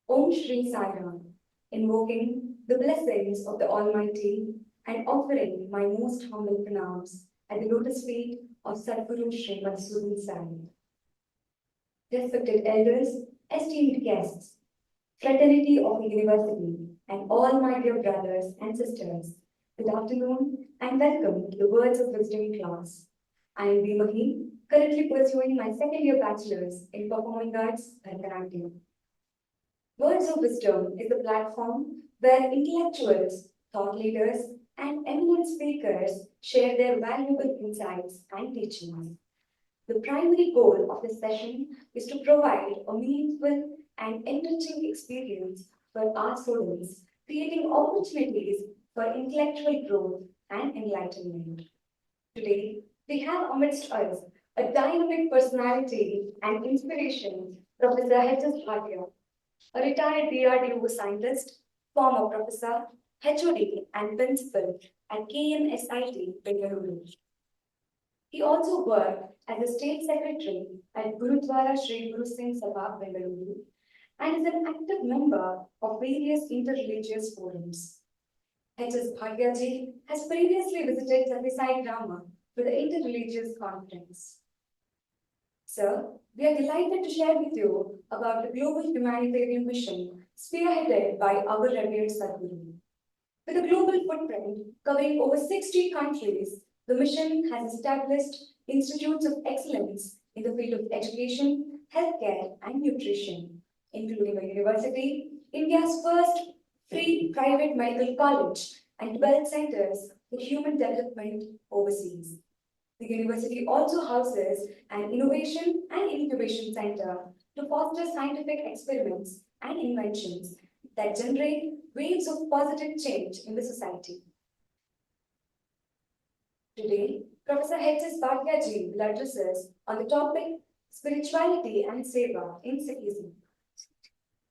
Om Shri Sai, invoking the blessings of the Almighty and offering my most humble pranams at the lotus feet of Sadguru Sri Madhusudan Sai. Respected elders, esteemed guests, fraternity of the university, and all my dear brothers and sisters, good afternoon and welcome to the Words of Wisdom class. I am Bimahi, currently pursuing my second year bachelor's in performing arts Bharatanatyam. Words of Wisdom is a platform where intellectuals, thought leaders, and eminent speakers share their valuable insights and teachings. The primary goal of this session is to provide a meaningful and enriching experience for our students, creating opportunities for intellectual growth and enlightenment. Today, we have amidst us a dynamic personality and inspiration, Professor H S Bhatia, a retired DRDO scientist, former professor, HOD, and principal at KMSIT, Bengaluru. He also worked as a state secretary at Gurudwara Sri Guru Singh Sabha, Bengaluru, and is an active member of various interreligious forums. H S Bhatia ji has previously visited Sathya Sai Grama for the interreligious conference. Sir, we are delighted to share with you about the global humanitarian mission spearheaded by our revered Sadhguru. With a global footprint covering over 60 countries, the mission has established institutes of excellence in the field of education, healthcare, and nutrition, including a university, India's first free private medical college, and 12 centers for human development overseas. The university also houses an innovation and incubation center to foster scientific experiments and inventions that generate waves of positive change in the society. Today, Professor H S Bhatia ji will address us on the topic Spirituality and Seva in Sikhism.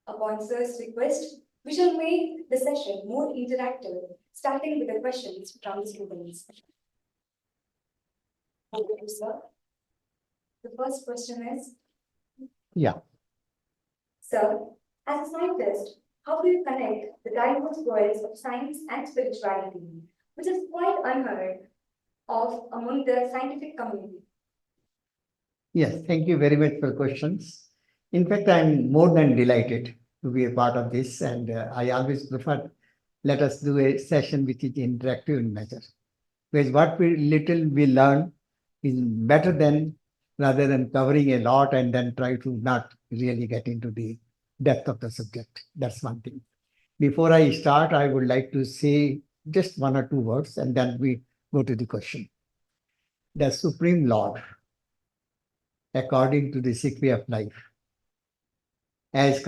Upon Sir's request, we shall make the session more interactive, starting with the questions from the students. Over to you, sir. The first question is, Sir, as a scientist, how do you connect the diverse worlds of science and spirituality, which is quite unheard of among the scientific community? Yes, thank you very much for questions. In fact, I'm more than delighted to be a part of this, and I always prefer let us do a session which is interactive in nature, because what little we learn is better than rather than covering a lot and then try to not really get into the depth of the subject. That's one thing. Before I start, I would like to say just one or two words, and then we go to the question. The Supreme Lord, according to the Sikh way of life, as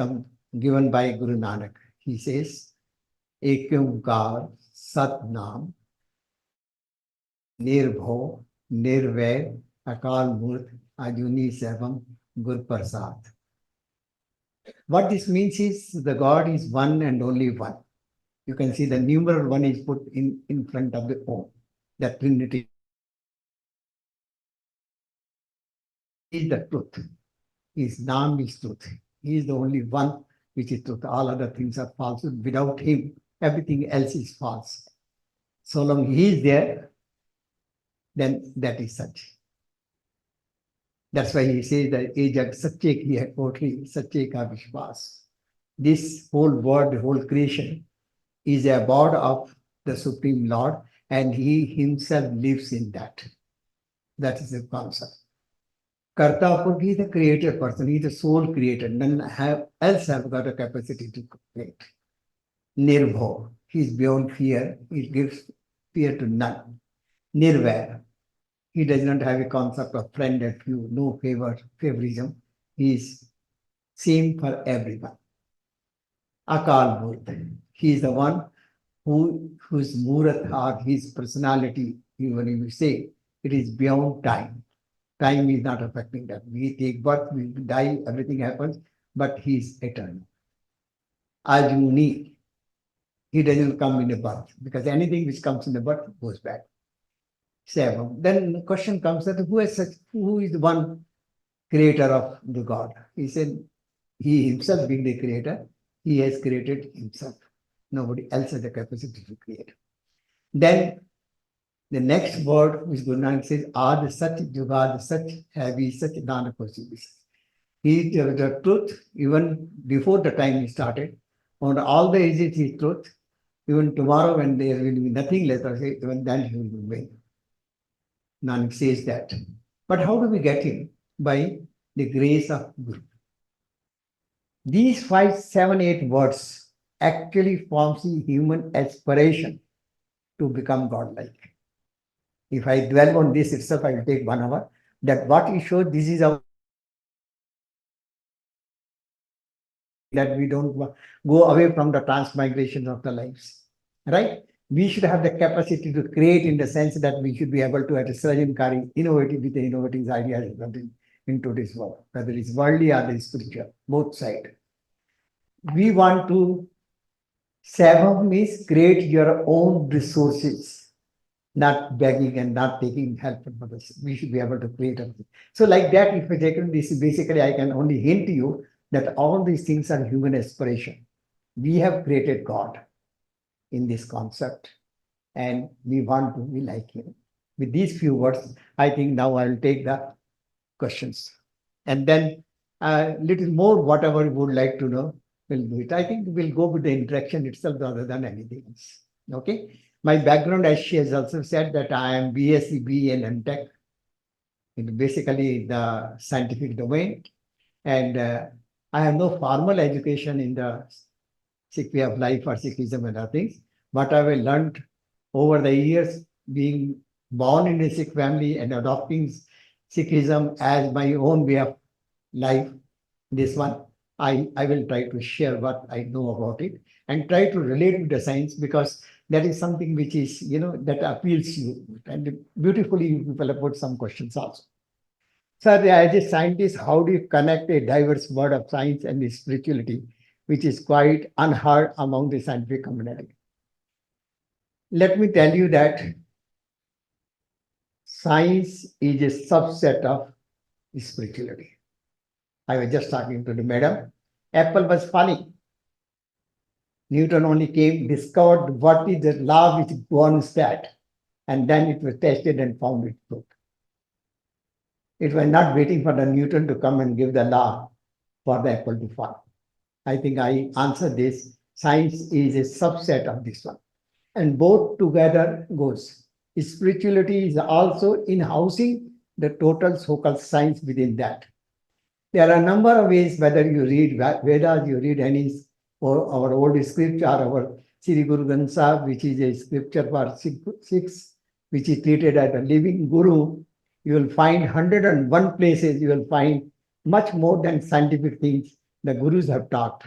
given by Guru Nanak, he says, Ek Omkar Sat Nam Nirbho Nirvair Akal Murt Ajuni Sevam Gur Prasad. What this means is the God is one and only one. You can see the numeral one is put in front of the Om. That Trinity is the truth. His Nam is truth. He is the only one which is truth. All other things are false. Without him, everything else is false. So long he is there, then that is such. That's why he says that Ejag Sache ki hai kotri, Sache ka Vishwas. This whole world, the whole creation is a abode of the Supreme Lord, and he himself lives in that. That is the concept. Kartapur, he is the creator person, he is the sole creator. None else have got a capacity to create. Nirbho, he is beyond fear, he gives fear to none. Nirvair, he does not have a concept of friend and few, no favorism. He is same for everyone. Akal Murti, he is the one whose Murat or his personality, even if you say, it is beyond time. Time is not affecting that. We take birth, we die, everything happens, but he is eternal. Ajuni, he doesn't come in a birth, because anything which comes in a birth goes back. Seven. Then the question comes that who is the one creator of the God? He said, he himself being the creator, He has created himself. Nobody else has the capacity to create. Then the next word which Guru Nanak says, Ad Sach, Jugad Sach, Heavy Sach, Nanak Possible. He is the truth even before the time he started. On all the ages, he is truth. Even tomorrow, when there will be nothing left, even then he will remain. Nanak says that. But how do we get him? By the grace of Guru. These 5, 7, 8 words actually forms the human aspiration to become godlike. If I dwell on this itself, I will take 1 hour. That what he showed, this is our that we don't go away from the transmigration of the lives, right? We should have the capacity to create in the sense that we should be able to, at a surgeon, carry innovative with the innovative ideas into this world, whether it's worldly or the spiritual, both sides. We want to Seva means create your own resources, not begging and not taking help from others. We should be able to create everything. So like that, if I take this, basically I can only hint to you that all these things are human aspiration. We have created God in this concept and we want to be like him. With these few words, I think now I will take the questions. And then a little more, whatever you would like to know, we'll do it. I think we'll go with the interaction itself rather than anything else. Okay. My background, as she has also said, that I am BSc, BE and MTech, basically the scientific domain. And I have no formal education in the Sikh way of life or Sikhism and other things. But I have learned over the years, being born in a Sikh family and adopting Sikhism as my own way of life. This one, I will try to share what I know about it and try to relate with the science, because that is something which is, that appeals to you. And beautifully, you people have put some questions also. So as a scientist, how do you connect a diverse world of science and spirituality, which is quite unheard among the scientific community? Let me tell you that science is a subset of spirituality. I was just talking to the madam. Apple was falling. Newton only came, discovered what is the law which governs that, and then it was tested and found it true. It was not waiting for the Newton to come and give the law for the apple to fall. I think I answered this. Science is a subset of this one. And both together goes. Spirituality is also in housing the total so-called science within that. There are a number of ways, whether you read Vedas, you read any or our old scripture, our Sri Guru Granth Sahib, which is a scripture for Sikhs, which is treated as a living Guru. You will find 101 places, you will find much more than scientific things the Gurus have taught.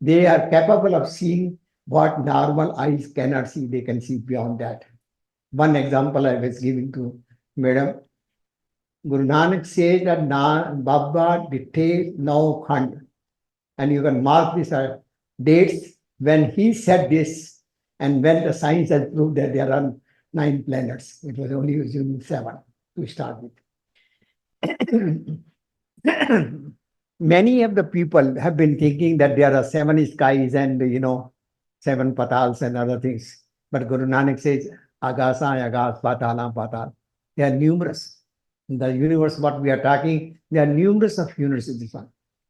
They are capable of seeing what normal eyes cannot see, they can see beyond that. One example I was giving to Madam. Guru Nanak says that Baba detail no khand. And you can mark these dates when he said this and when the science has proved that there are 9 planets. It was only assuming 7 to start with. Many of the people have been thinking that there are 7 skies and 7 patals and other things. But Guru Nanak says, Agasa, Agas, Patala, Patal. They are numerous. In the universe, what we are talking, there are numerous of universes.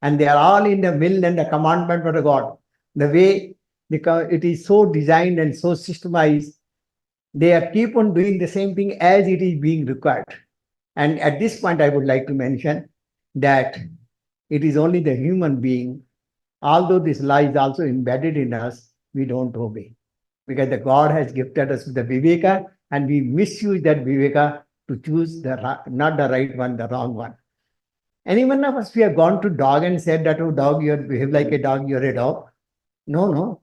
And they are all in the will and the commandment of the God. The way it is so designed and so systemized, they are keep on doing the same thing as it is being required. And at this point, I would like to mention that it is only the human being, although this law is also embedded in us, we don't obey. Because the God has gifted us with the viveka, and we misuse that viveka to choose not the right one, the wrong one. Any one of us, we have gone to dog and said that, oh dog, you behave like a dog, you're a dog. No.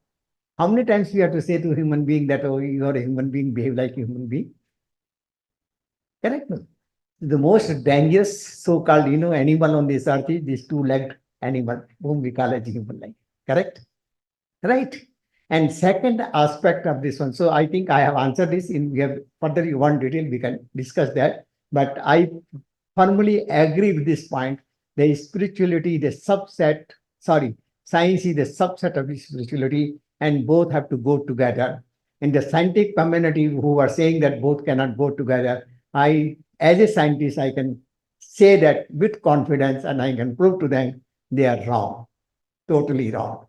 How many times we have to say to a human being that, oh, you're a human being, behave like a human being? Correct? The most dangerous so-called, animal on this earth is this 2-legged animal, whom we call as human life. Correct? Right? And second aspect of this one, so I think I have answered this. We have further you want detail, we can discuss that. But I firmly agree with this point. The spirituality, the Science is a subset of spirituality, and both have to go together. In the scientific community who are saying that both cannot go together, as a scientist, I can say that with confidence, and I can prove to them they are wrong, totally wrong.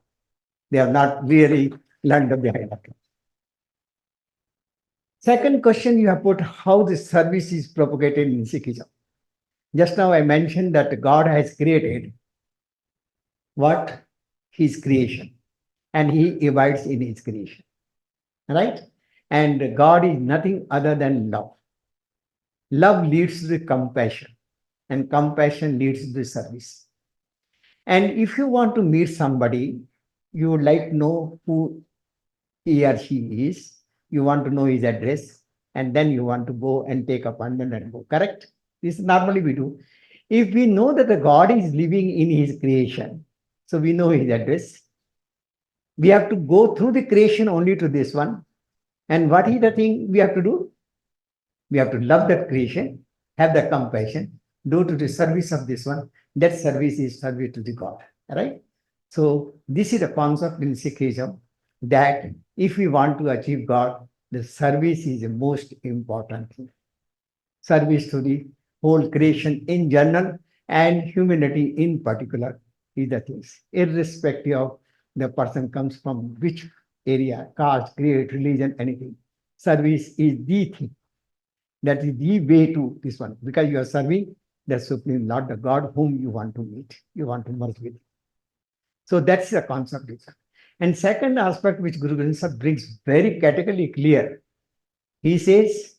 They have not really learned the behind. Second question you have put, how the service is propagated in Sikhism. Just now I mentioned that God has created what? His creation, and he abides in his creation, right? And God is nothing other than love. Love leads to compassion, and compassion leads to service. And if you want to meet somebody, you would like to know who he or she is, you want to know his address, and then you want to go and take appointment and go, correct? This normally we do. If we know that the God is living in his creation, so we know his address, we have to go through the creation only to this one. And what is the thing we have to do? We have to love that creation, have the compassion, do to the service of this one. That service is service to the God, right? So this is the concept in Sikhism, that if we want to achieve God, the service is the most important thing. Service to the whole creation in general and humanity in particular is the things, irrespective of the person comes from which area, caste, creed, religion, anything. Service is the thing. That is the way to this one, because you are serving the Supreme Lord, the God whom you want to meet, you want to merge with. So that's the concept. And second aspect which Guru Granth Sahib brings very categorically clear, he says,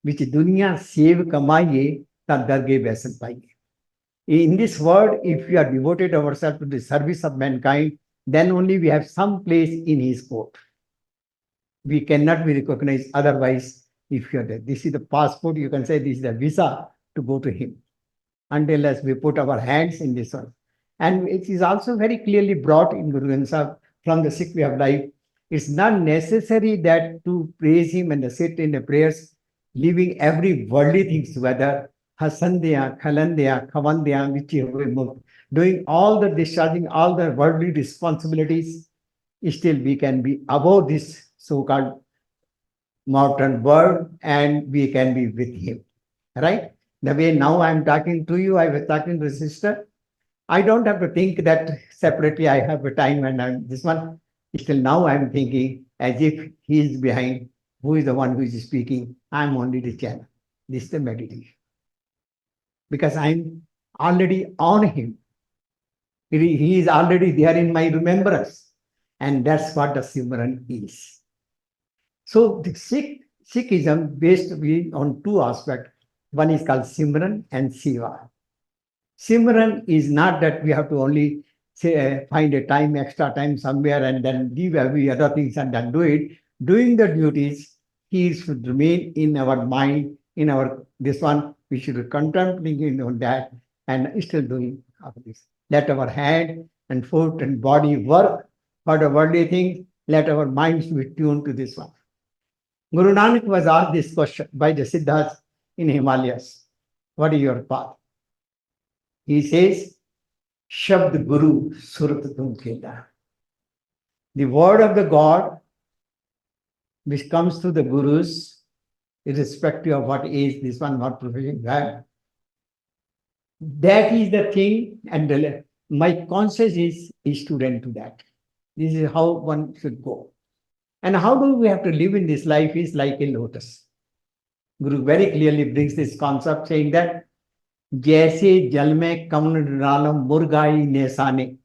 which dunya sev kamaye ta darge vessel paiye. In this world, if we are devoted ourselves to the service of mankind, then only we have some place in his court. We cannot be recognized otherwise if you are there. This is the passport, you can say this is the visa to go to him, until we put our hands in this one. And it is also very clearly brought in Guru Granth Sahib from the Sikh way of life. It's not necessary that to praise him and sit in the prayers, leaving every worldly things, whether Hasandya, Khalandya, Khavandya, doing all the discharging, all the worldly responsibilities, still we can be above this so-called mountain world and we can be with him, right? The way now I'm talking to you, I was talking to a sister. I don't have to think that separately I have a time and I'm this one. Still now I'm thinking as if he is behind, who is the one who is speaking. I'm only the channel. This is the meditation. Because I'm already on him. He is already there in my remembrance. And that's what the Simran is. So the Sikhism based on two aspects. One is called Simran and Siva. Simran is not that we have to only say, find a time, extra time somewhere and then leave every other things and then do it. Doing the duties, he should remain in our mind, in our this one. We should be contemplating on that and still doing all this. Let our hand and foot and body work for the worldly things. Let our minds be tuned to this one. Guru Nanak was asked this question by the Siddhas in Himalayas. What is your path? He says, Shabd Guru Surat Tumkeda. The word of the God which comes to the Gurus, irrespective of what age this one, what profession you have, that is the thing, and my conscience is a student to that. This is how one should go. And how do we have to live in this life is like a lotus. Guru very clearly brings this concept saying that जैसे जल में कमल डालम मुर्गाई नेसाने.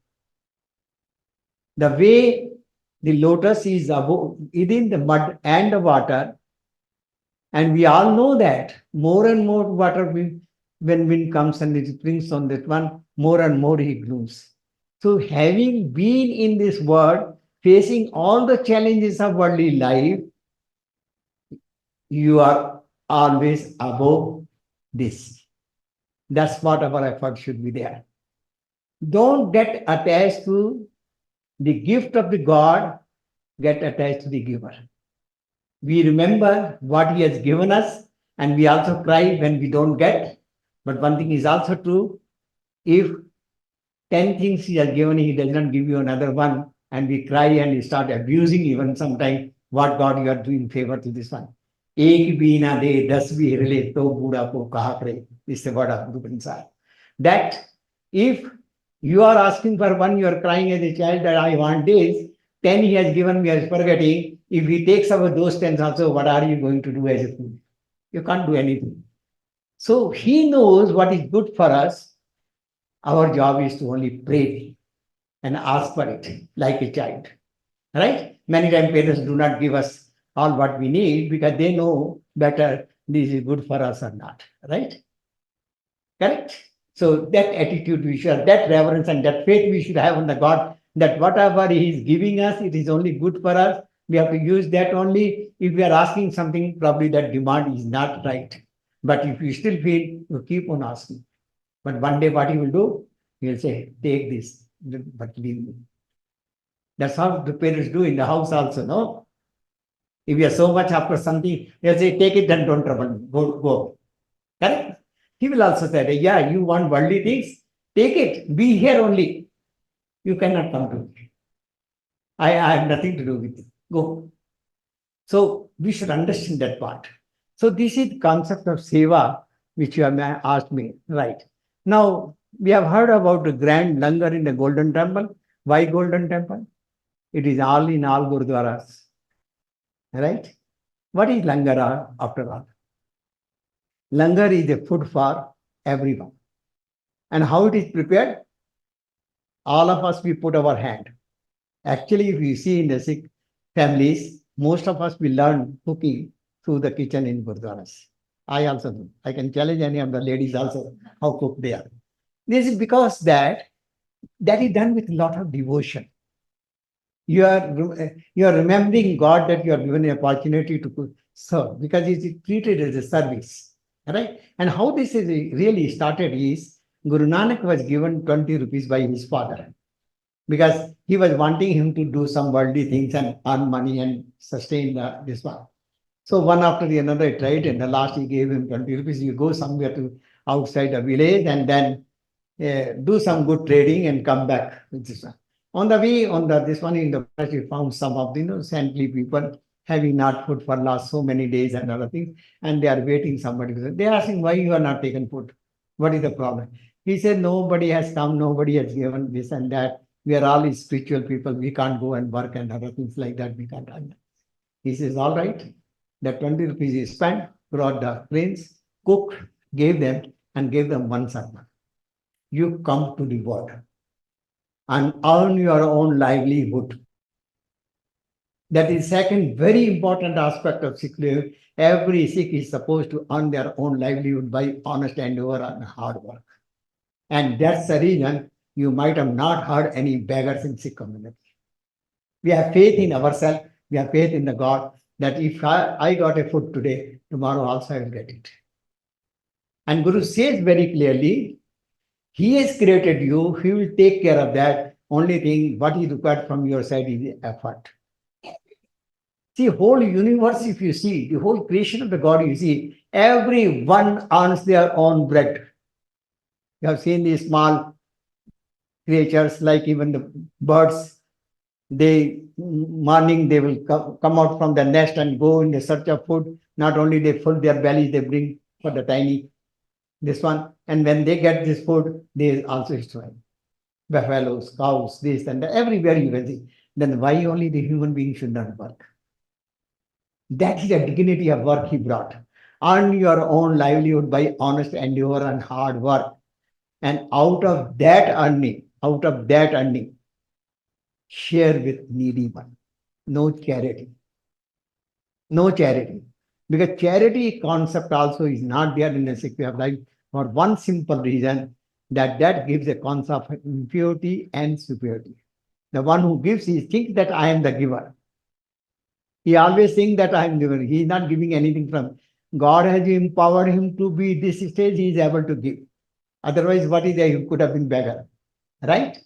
The way the lotus is above, within the mud and the water, and we all know that more and more water when wind comes and it brings on that one, more and more he blooms. So having been in this world, facing all the challenges of worldly life, you are always above this. That's what our effort should be there. Don't get attached to the gift of the God, get attached to the giver. We remember what he has given us and we also cry when we don't get. But one thing is also true, if 10 things he has given, he does not give you another one, and we cry and we start abusing even sometimes what God you are doing favor to this one. एक भी ना दे दस भी हिरले तो बूढ़ा को कहा करे. This is the word of Guru Granth. That if you are asking for one, you are crying as a child that I want this, 10 he has given me as forgetting. If he takes away those 10 also, what are you going to do as a fool? You can't do anything. So he knows what is good for us. Our job is to only pray and ask for it like a child. Right? Many times parents do not give us all what we need because they know better this is good for us or not. Right? Correct? So that attitude we should have, that reverence and that faith we should have on the God, that whatever He is giving us, it is only good for us. We have to use that only. If we are asking something, probably that demand is not right. But if you still feel, you keep on asking. But one day what He will do, He will say, take this, but leave me. That's how the parents do in the house also, no? If you are so much after something, they'll say, take it and don't trouble me. Go. Correct? He will also say, yeah, you want worldly things? Take it. Be here only. You cannot come to me. I have nothing to do with it. Go. So we should understand that part. So this is the concept of seva, which you have asked me. Right. Now, we have heard about the grand langar in the Golden Temple. Why Golden Temple? It is all in all Gurudwaras. Right? What is langar after all? Langar is a food for everyone. And how it is prepared? All of us, we put our hand. Actually, if you see in the Sikh families, most of us, we learn cooking through the kitchen in Gurdwaras. I also do. I can challenge any of the ladies also how cook they are. This is because that is done with a lot of devotion. You are remembering God that you are given an opportunity to serve because it is treated as a service. Right? And how this is really started is Guru Nanak was given 20 rupees by his father because he was wanting him to do some worldly things and earn money and sustain this one. So one after the another he tried, and the last he gave him 20 rupees. You go somewhere to outside a village and then do some good trading and come back with this one. On the way, this one in the forest, we found some of the saintly people having not food for last so many days and other things, and they are waiting somebody. They are asking why you are not taken food. What is the problem? He said nobody has come, nobody has given this and that. We are all spiritual people. We can't go and work and other things like that. We can't do. He says, all right. The 20 rupees is spent, brought the grains, cooked, gave them, and gave them one sermon. You come to the world and earn your own livelihood. That is second very important aspect of Sikh life. Every Sikh is supposed to earn their own livelihood by honest endeavor and hard work. And that's the reason you might have not heard any beggars in Sikh community. We have faith in ourselves. We have faith in the God that if I got a food today, tomorrow also I will get it. And Guru says very clearly, He has created you. He will take care of that. Only thing what is required from your side is effort. See, whole universe, if you see, the whole creation of the God, you see, everyone earns their own bread. You have seen these small creatures, like even the birds, morning they will come out from the nest and go in the search of food. Not only they fill their bellies, they bring for the tiny, this one. And when they get this food, they also destroy. Buffaloes, cows, this and that, everywhere you can see. Then why only the human being should not work? That is the dignity of work He brought. Earn your own livelihood by honest endeavor and hard work. And out of that earning, share with needy one. No charity. No charity. Because charity concept also is not there in the Sikh way of life for one simple reason, that gives a concept of impurity and superiority. The one who gives, he thinks that I am the giver. He always thinks that I am giver. He is not giving anything from. God has empowered him to be this stage, he is able to give. Otherwise, what is there? He could have been beggar. Right?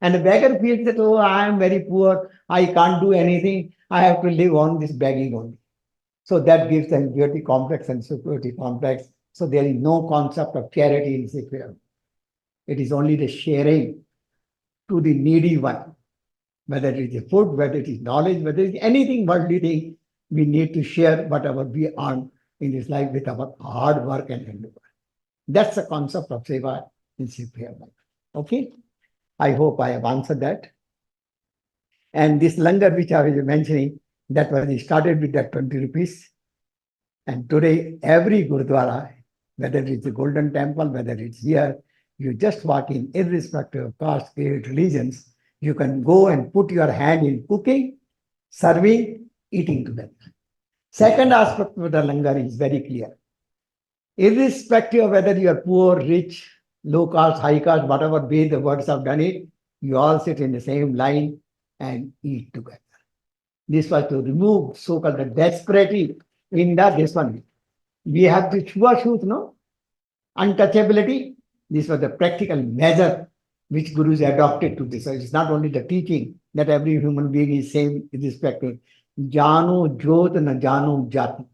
And the beggar feels that, oh, I am very poor, I can't do anything, I have to live on this begging only. So that gives the inferiority complex and superiority complex. So there is no concept of charity in Sikh way. It is only the sharing to the needy one. Whether it is food, whether it is knowledge, whether it is anything worldly thing, we need to share whatever we earn in this life with our hard work and endeavor. That's the concept of seva in Sikh life. Okay? I hope I have answered that. And this langar which I was mentioning, that was started with that 20 rupees. And today, every Gurdwara, whether it's a Golden Temple, whether it's here, you just walk in, irrespective of caste, creed, religions, you can go and put your hand in cooking, serving, eating together. Second aspect of the langar is very clear. Irrespective of whether you are poor, rich, low caste, high caste, whatever way the words have done it, you all sit in the same line and eat together. This was to remove so-called the desperately in this one. We have the Shubha no? Untouchability. This was the practical measure which Gurus adopted to this. So it's not only the teaching that every human being is same in respect to Jano Jyot na Jano Jati.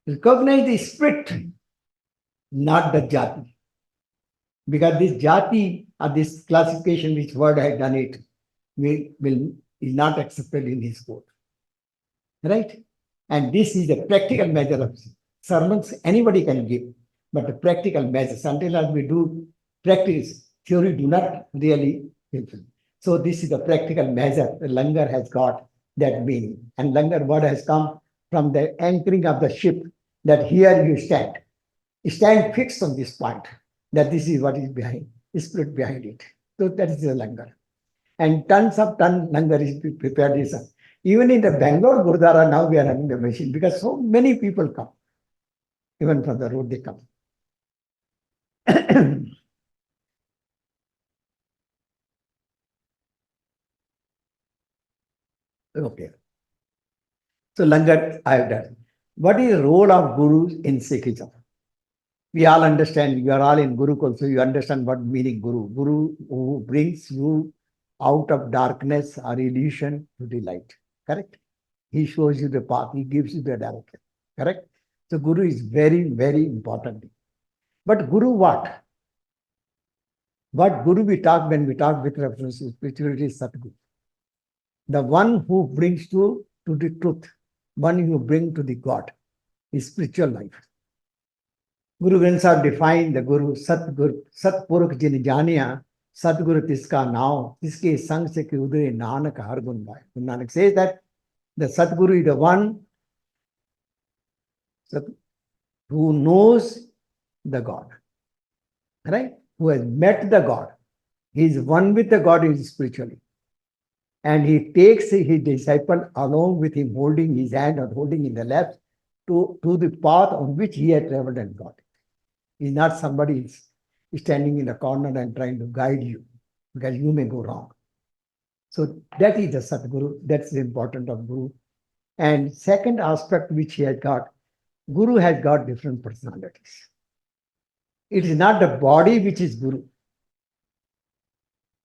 Recognize the spirit, not the jati. Because this jati or this classification which word has done it is not accepted in his code. Right? And this is the practical measure of sermons anybody can give, but the practical measures, until as we do practice, theory do not really fulfill. So this is the practical measure. The langar has got that meaning. And langar word has come from the anchoring of the ship, that here you stand. Stand fixed on this point, that this is what is behind, the spirit behind it. So that is the langar. And tons of langar is prepared. Even in the Bangalore Gurdwara, now we are having the machine because so many people come. Even from the road they come. Okay. So langar I have done. What is the role of gurus in Sikhism? We all understand, you are all in Gurukul, so you understand what meaning Guru. Guru who brings you out of darkness or illusion to the light. Correct? He shows you the path, he gives you the direction. Correct? So Guru is very, very important. But Guru what? What Guru we talk when we talk with reference to spirituality is Satguru. The one who brings you to the truth, one who brings to the God, is spiritual life. Guru Grans have defined the Guru, Satguru, Satpurukh jin janiya, Satguru tiska now, tiske sang se ki udre Nanak har gun bhai. Nanak says that the Satguru is the one who knows the God, right? Who has met the God. He is one with the God spiritually. And he takes his disciple along with him, holding his hand or holding in the left to the path on which he had traveled and got it. He's not somebody standing in the corner and trying to guide you, because you may go wrong. So that is the Satguru. That's the importance of Guru. And second aspect which he has got, Guru has got different personalities. It is not the body which is Guru.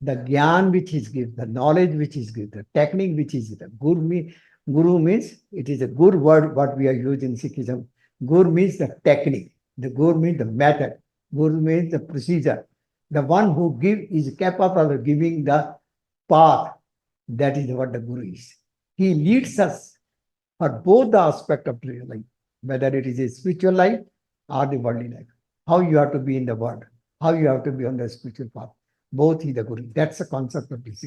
The gyan which is given, the knowledge which is given, the technique which is given. Guru means, it is a good word what we are using in Sikhism. Guru means the technique. The Guru means the method. Guru means the procedure. The one who is capable of giving the path. That is what the Guru is. He leads us for both the aspect of life, whether it is a spiritual life or the worldly life. How you have to be in the world, how you have to be on the spiritual path. Both is the Guru. That's the concept of this.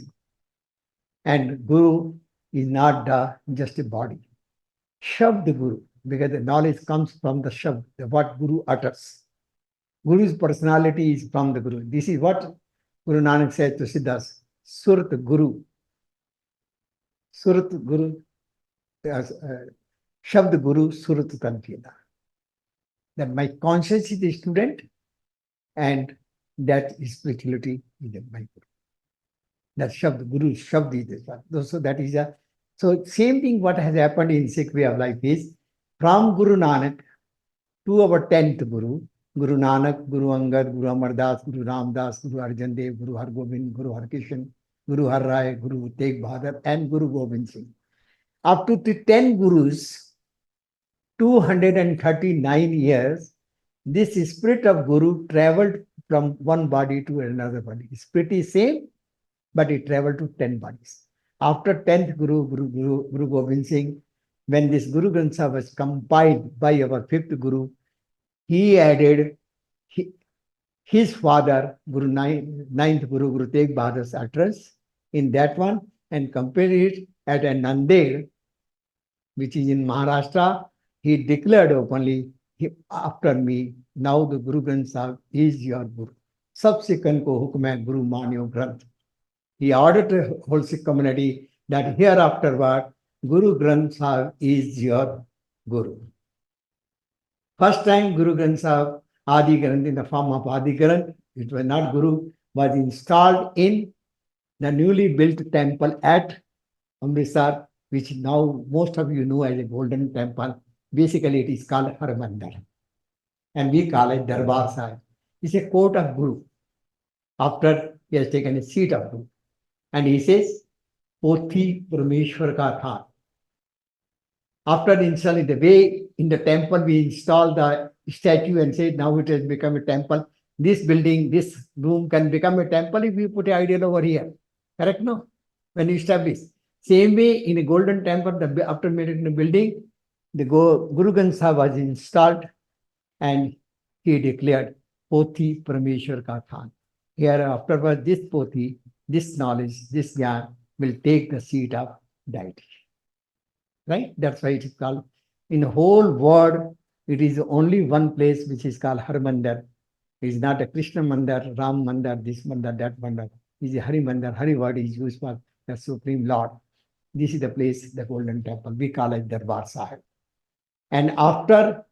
And Guru is not just a body. Shabd Guru, because the knowledge comes from the Shabd, what Guru utters. Guru's personality is from the Guru. This is what Guru Nanak said to Siddhas, Surat Guru. Surat Guru, Shabd Guru, Surat Tanfida. That my conscience is the student, and that spirituality is my Guru. That Shabd, Guru, Shabd is this one. So that is so same thing what has happened in Sikh way of life is, from Guru Nanak to our 10th Guru, Guru Nanak, Guru Angad, Guru Amar Das, Guru Ram Das, Guru Arjan Dev, Guru Har Gobind, Guru Har Kishan, Guru Har Rai, Guru Tegh Bahadur, and Guru Gobind Singh. Up to the 10 Gurus, 239 years, this spirit of Guru traveled from one body to another body. Spirit is same, but it traveled to 10 bodies. After 10th Guru Gobind Singh, when this Guru Granth Sahib was compiled by our 5th Guru, he added his father, ninth Guru Tegh Bahadur's utterance in that one and compared it at a Nanded, which is in Maharashtra. He declared openly, after me, now the Guru Granth Sahib is your Guru. Subsequent ko hukm hai Guru Manyo Granth. He ordered the whole Sikh community that hereafterward, Guru Granth Sahib is your Guru. First time Guru Granth Sahib, Adi Granth in the form of Adi Granth, it was not Guru, was installed in the newly built temple at Amritsar, which now most of you know as a golden temple. Basically, it is called Harmandir. And we call it Darbar Sahib. It's a court of Guru. After he has taken a seat of Guru. And he says, Pothi Parameshwar ka tha. After installing the way in the temple, we install the statue and say, now it has become a temple. This building, this room can become a temple if we put an idol over here. Correct? No? When you establish. Same way in a golden temple, after making the building, the Guru Granth Sahib was installed and he declared, Pothi Parameshwar ka than. Here afterwards, this Pothi, this knowledge, this Gyan will take the seat of deity. Right? That's why it is called, in the whole world, it is only one place which is called Harmandir. It is not a Krishna Mandir, Ram Mandir, this Mandir, that Mandir. It is a Hari Mandir. Hari word is used for the Supreme Lord. This is the place, the Golden Temple. We call it Darbar Sahib. And after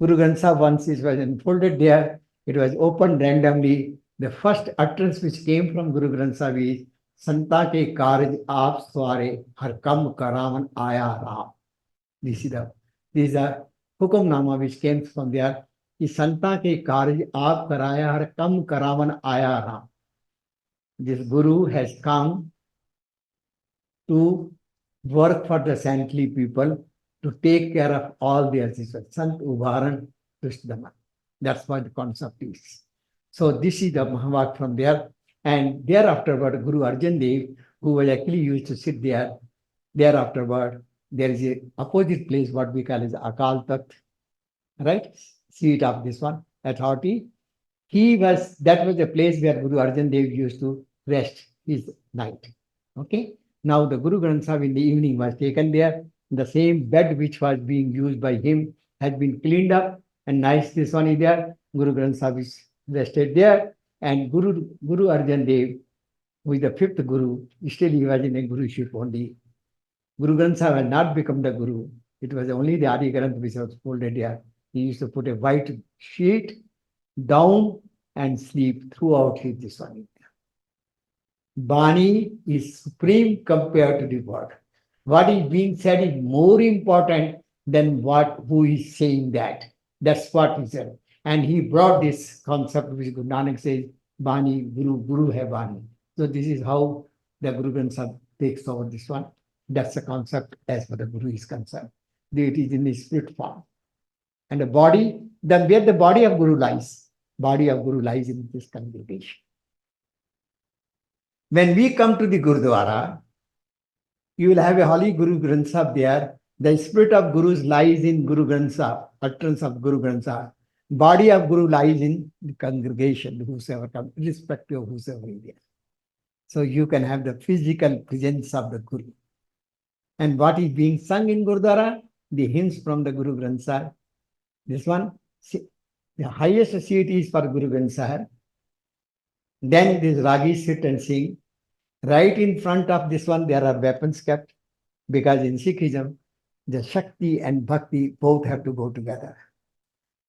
Guru Granth Sahib, once it was unfolded there, it was opened randomly. The first utterance which came from Guru Granth Sahib is, Santa ke karaj aap sware har kam karavan aya ram. This is the Hukamnama which came from there. Is Santa ke karaj aap karaya har kam karavan aya ram. This Guru has come to work for the saintly people, to take care of all their sisters. Sant Ubaran Krishdama. That's what the concept is. So this is the Mahavak from there. And thereafterward, Guru Arjan Dev, who was actually used to sit there, thereafterward, there is a opposite place, what we call as Akal Takht, right? Seat of this one, authority. That was the place where Guru Arjan Dev used to rest his night. Okay. Now the Guru Granth Sahib in the evening was taken there. The same bed which was being used by him has been cleaned up and nice. This one is there. Guru Granth Sahib is rested there. And Guru Arjan Dev, who is the 5th Guru, still he was in a Guruship only. Guru Granth Sahib had not become the Guru. It was only the Adi Granth which was folded there. He used to put a white sheet down and sleep throughout this one. Bani is supreme compared to the word. What is being said is more important than who is saying that. That's what he said. And he brought this concept which Guru Nanak says, Bani, Guru hai Bani. So this is how the Guru Granth Sahib takes over this one. That's the concept as far as the Guru is concerned. It is in the spirit form. And the body, then where the body of Guru lies in this congregation. When we come to the Gurudwara, you will have a holy Guru Granth Sahib there. The spirit of Gurus lies in Guru Granth Sahib, utterance of Guru Granth Sahib. Body of Guru lies in the congregation, whosoever comes, irrespective of whosoever is there. So you can have the physical presence of the Guru. And what is being sung in Gurudwara? The hymns from the Guru Granth Sahib. This one, the highest seat is for Guru Granth Sahib. Then these Ragis sit and sing. Right in front of this one, there are weapons kept, because in Sikhism, the Shakti and Bhakti both have to go together.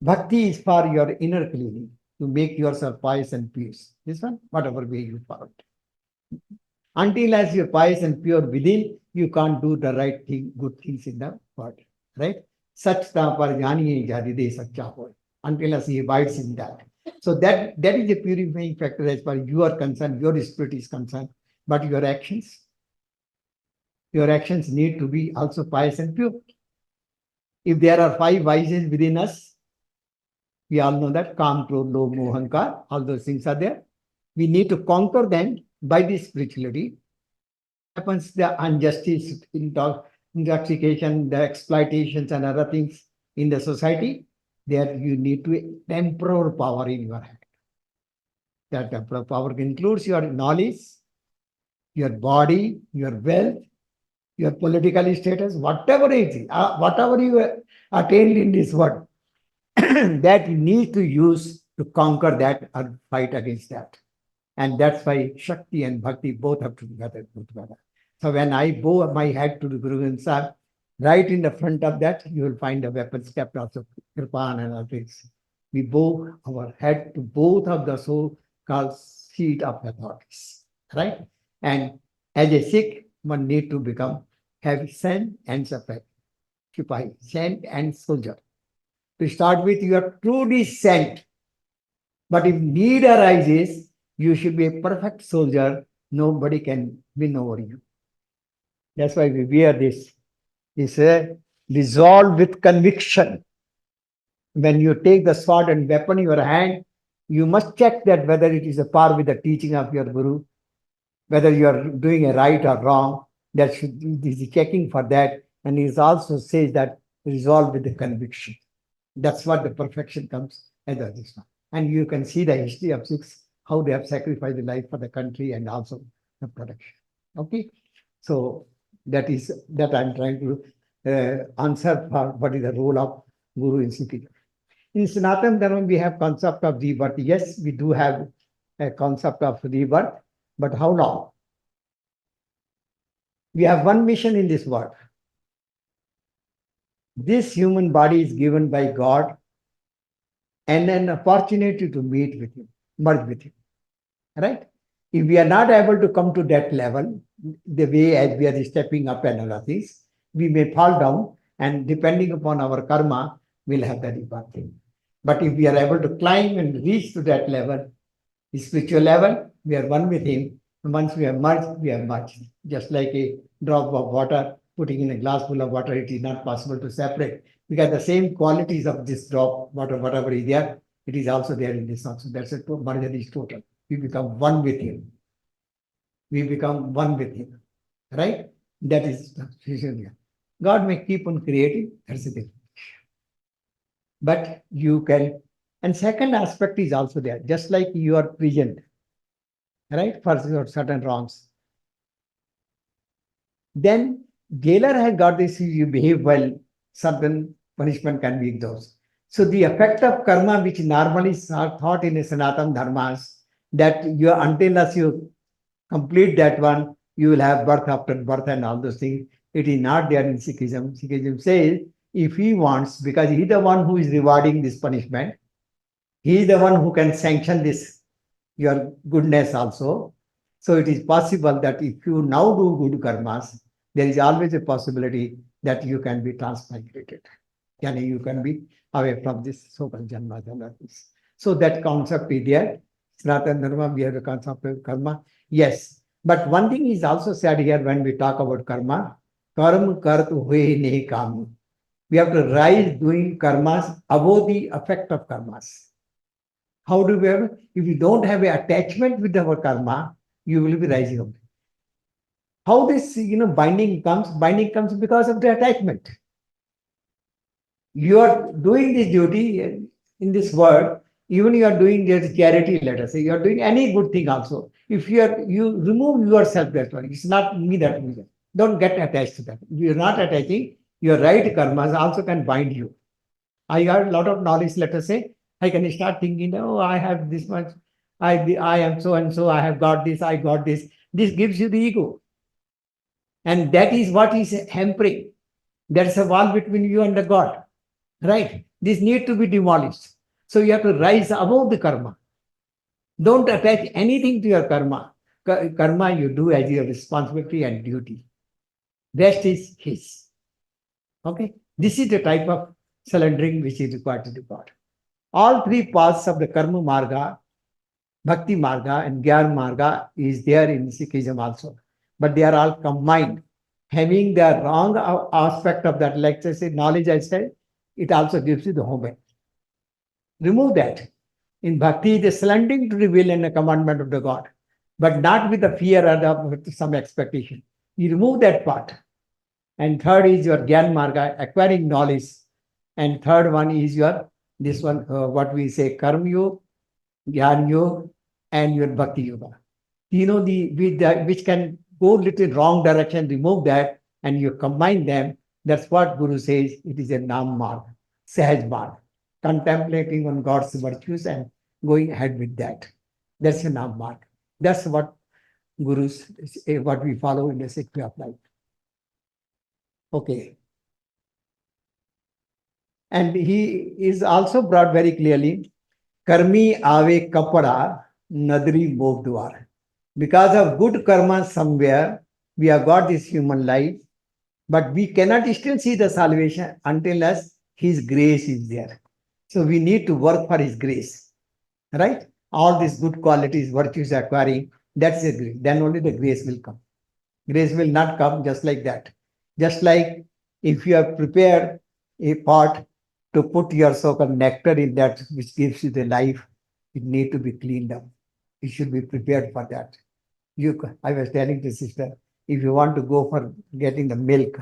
Bhakti is for your inner cleaning, to make yourself pious and pure. This one, whatever way you follow it. Until as you're pious and pure within, you can't do the right thing, good things in the body. Right? Sachta par janiye jadide sacha hoy. Until as he abides in that. So that is a purifying factor as far as you are concerned, your spirit is concerned. But your actions need to be also pious and pure. If there are 5 vices within us, We all know that Kam, Krodh, Lobh, Moh, Ahankar, all those things are there. We need to conquer them by this spirituality. Happens the injustice, intoxication, the exploitations and other things in the society, there you need to temporal power in your hand. That temporal power includes your knowledge, your body, your wealth, your political status, whatever it is, whatever you attained in this world, that you need to use to conquer that or fight against that. And that's why Shakti and Bhakti both have to go together. So when I bow my head to the Guru Granth Sahib, right in the front of that, you will find the weapons kept also, Kirpan and other things. We bow our head to both of the so-called seat of authorities, right? And as a Sikh, one need to become, have sent and supply, Sipahi, sent and soldier. To start with, you are truly sent. But if need arises, you should be a perfect soldier. Nobody can win over you. That's why we wear this. It's a resolve with conviction. When you take the sword and weapon in your hand, you must check that whether it is a par with the teaching of your Guru, whether you are doing a right or wrong. That should be checking for that. And he also says that resolve with the conviction. That's what the perfection comes as this one. And you can see the history of Sikhs, how they have sacrificed their life for the country and also the production. Okay, so that is that I'm trying to answer for what is the role of Guru in Sikhism. In Sanatana Dharma, we have concept of rebirth. Yes, we do have a concept of rebirth, but how long? We have one mission in this world. This human body is given by God and an opportunity to meet with him, merge with him. Right? If we are not able to come to that level, the way as we are stepping up and other things, we may fall down, and depending upon our karma, we'll have the rebirth thing. But if we are able to climb and reach to that level, the spiritual level, we are one with him. And once we have merged, we have merged. Just like a drop of water, putting in a glass full of water, it is not possible to separate. Because the same qualities of this drop, water, whatever is there, it is also there in this also. That's it. Merger is total. We become one with him. We become one with him. Right? That is the vision. God may keep on creating. That's the thing. But you can, and second aspect is also there. Just like you are present, right, for certain wrongs. Then jailer has got this, you behave well, certain punishment can be those. So the effect of karma, which normally is thought in a Sanatana Dharmas, that you until you complete that one, you will have birth after birth and all those things. It is not there in Sikhism. Sikhism says, if he wants, because he is the one who is rewarding this punishment, he is the one who can sanction this, your goodness also. So it is possible that if you now do good karmas, there is always a possibility that you can be transmigrated. Yani you can be away from this so-called janma. So that concept is there. Sanatana Dharma, we have a concept of karma. Yes. But one thing is also said here when we talk about karma, karma kart hue nahi kaam. We have to rise doing karmas above the effect of karmas. How do we have? If you don't have an attachment with our karma, you will be rising up. How this binding comes? Binding comes because of the attachment. You are doing this duty in this world, even you are doing this charity, let us say, you are doing any good thing also. If you remove yourself that one, it's not me that reason. Don't get attached to that. If you are not attaching, your right karmas also can bind you. I got a lot of knowledge, let us say, I can start thinking, oh, I have this much, I am so and so, I have got this, I got this. This gives you the ego. And that is what is hampering. There's a wall between you and the God. Right? This need to be demolished. So you have to rise above the karma. Don't attach anything to your karma. Karma you do as your responsibility and duty. Rest is his. Okay? This is the type of surrendering which is required to the God. All three paths of the karma marga, bhakti marga and gyan marga is there in Sikhism also. But they are all combined. Having the wrong aspect of that, like I say, knowledge I said, it also gives you the homage. Remove that. In bhakti, it is surrendering to the will and the commandment of the God, but not with the fear or with some expectation. You remove that part. And third is your Gyan Marga, acquiring knowledge. And third one is your, this one, what we say, Karma Yoga, Gyan Yoga, and your Bhakti Yoga. You know, which can go little wrong direction, remove that, and you combine them. That's what Guru says, it is a Nam Marg, Sahaj Marg, contemplating on God's virtues and going ahead with that. That's a Nam Marg. That's what Gurus, what we follow in the Sikh way of life. Okay. And he is also brought very clearly, Karmi ave kapada nadri bodhwar. Because of good karma somewhere, we have got this human life, but we cannot still see the salvation until as his grace is there. So we need to work for his grace, right? All these good qualities, virtues acquiring, that's the grace. Then only the grace will come. Grace will not come just like that. Just like if you have prepared a pot to put your so-called nectar in that which gives you the life, it need to be cleaned up. You should be prepared for that. I was telling the sister, if you want to go for getting the milk,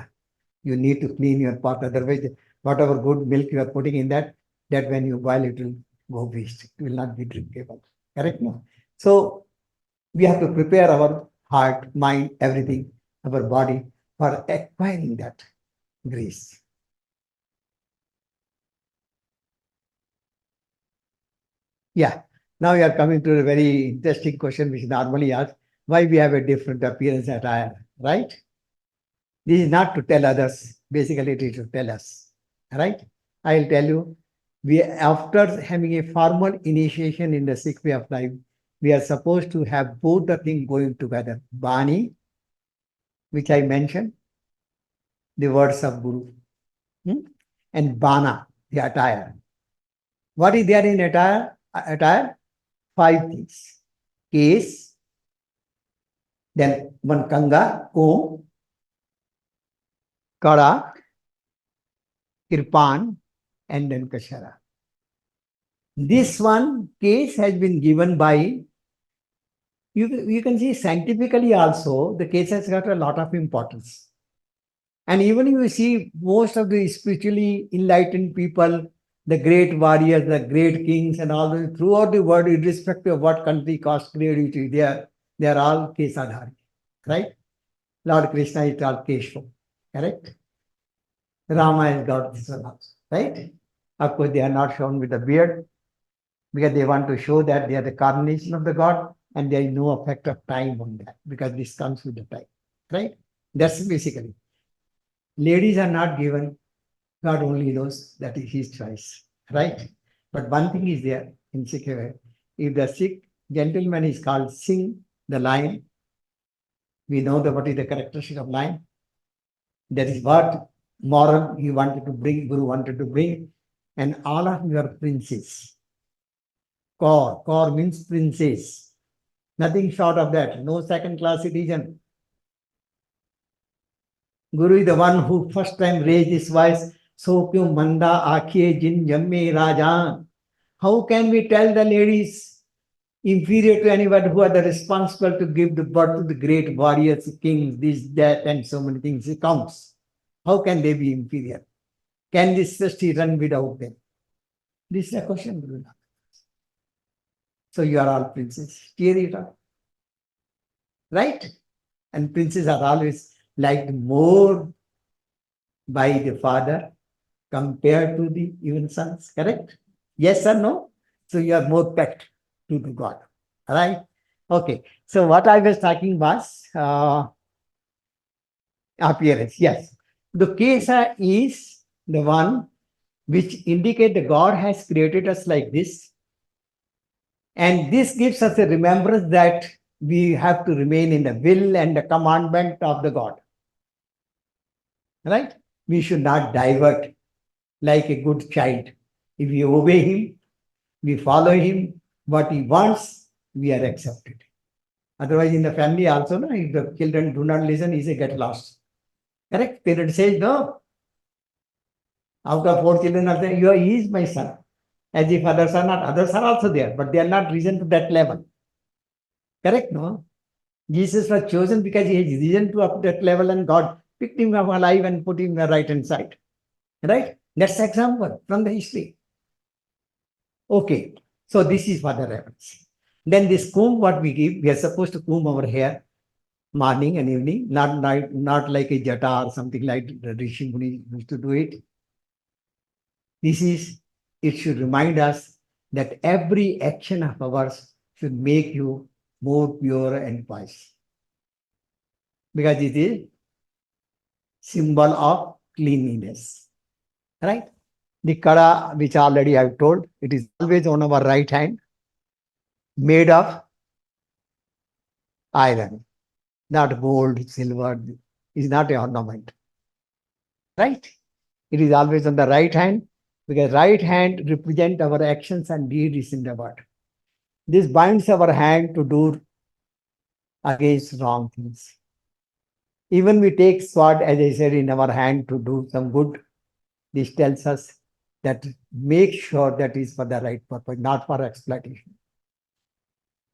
you need to clean your pot. Otherwise, whatever good milk you are putting in that when you boil, it will go waste. It will not be drinkable. Correct? No? So we have to prepare our heart, mind, everything, our body for acquiring that grace. Yeah. Now we are coming to a very interesting question which normally asked, why we have a different appearance attire, right? This is not to tell others, basically it is to tell us, right? I'll tell you, after having a formal initiation in the Sikh way of life, we are supposed to have both the things going together. Bani, which I mentioned, the words of Guru, and Bana, the attire. What is there in attire? Attire? 5 things. Case, then one kanga, comb, kara, kirpan, and then kashara. This one case has been given by, you can see scientifically also, the case has got a lot of importance. And even you see most of the spiritually enlightened people, the great warriors, the great kings and all those throughout the world, irrespective of what country, caste, creed, they are all Kesadhari, right? Lord Krishna is called Kesho, correct? Rama has got this one also, right? Of course, they are not shown with the beard because they want to show that they are the carnation of the God and there is no effect of time on that because this comes with the time, right? That's basically. Ladies are not given, God only knows, that is his choice, right? But one thing is there in Sikh, if the Sikh gentleman is called Singh, the lion, we know what is the characteristic of lion. That is what moral he wanted to bring, Guru wanted to bring, and all of you are princes. Kaur means princess. Nothing short of that. No second-class citizen. Guru is the one who first time raised his voice. So kyun manda aakhiye jin jamme rajan. How can we tell the ladies inferior to anyone who are the responsible to give the birth to the great warriors, kings, this, that, and so many things? It counts. How can they be inferior? Can this srishti run without them? This is a question, Guru. So you are all princes. Cheer it up. Right? And princes are always liked more by the father compared to the even sons. Correct? Yes or no? So you are more pet to the God. Right? Okay. So what I was talking was appearance. Yes. The Kesa is the one which indicate the God has created us like this. And this gives us a remembrance that we have to remain in the will and the commandment of the God. Right? We should not divert like a good child. If we obey him, we follow him, what he wants, we are accepted. Otherwise, in the family also, no, if the children do not listen, he say, get lost. Correct? Parent says, no. Out of 4 children are there, he is my son. As if others are not. Others are also there, but they are not risen to that level. Correct, no? Jesus was chosen because he has risen to up that level and God picked him up alive and put him in the right hand side. Right? That's example from the history. Okay, so this is for the reference. Then this comb, what we give, we are supposed to comb our hair morning and evening, not like a jata or something like the Rishi Muni used to do it. It should remind us that every action of ours should make you more pure and wise. Because it is symbol of cleanliness. Right? The kada, which already I've told, it is always on our right hand, made of iron, not gold, silver, is not an ornament. Right? It is always on the right hand, because right hand represent our actions and deeds in the world. This binds our hand to do against wrong things. Even we take sword, as I said, in our hand to do some good. This tells us that make sure that is for the right purpose, not for exploitation.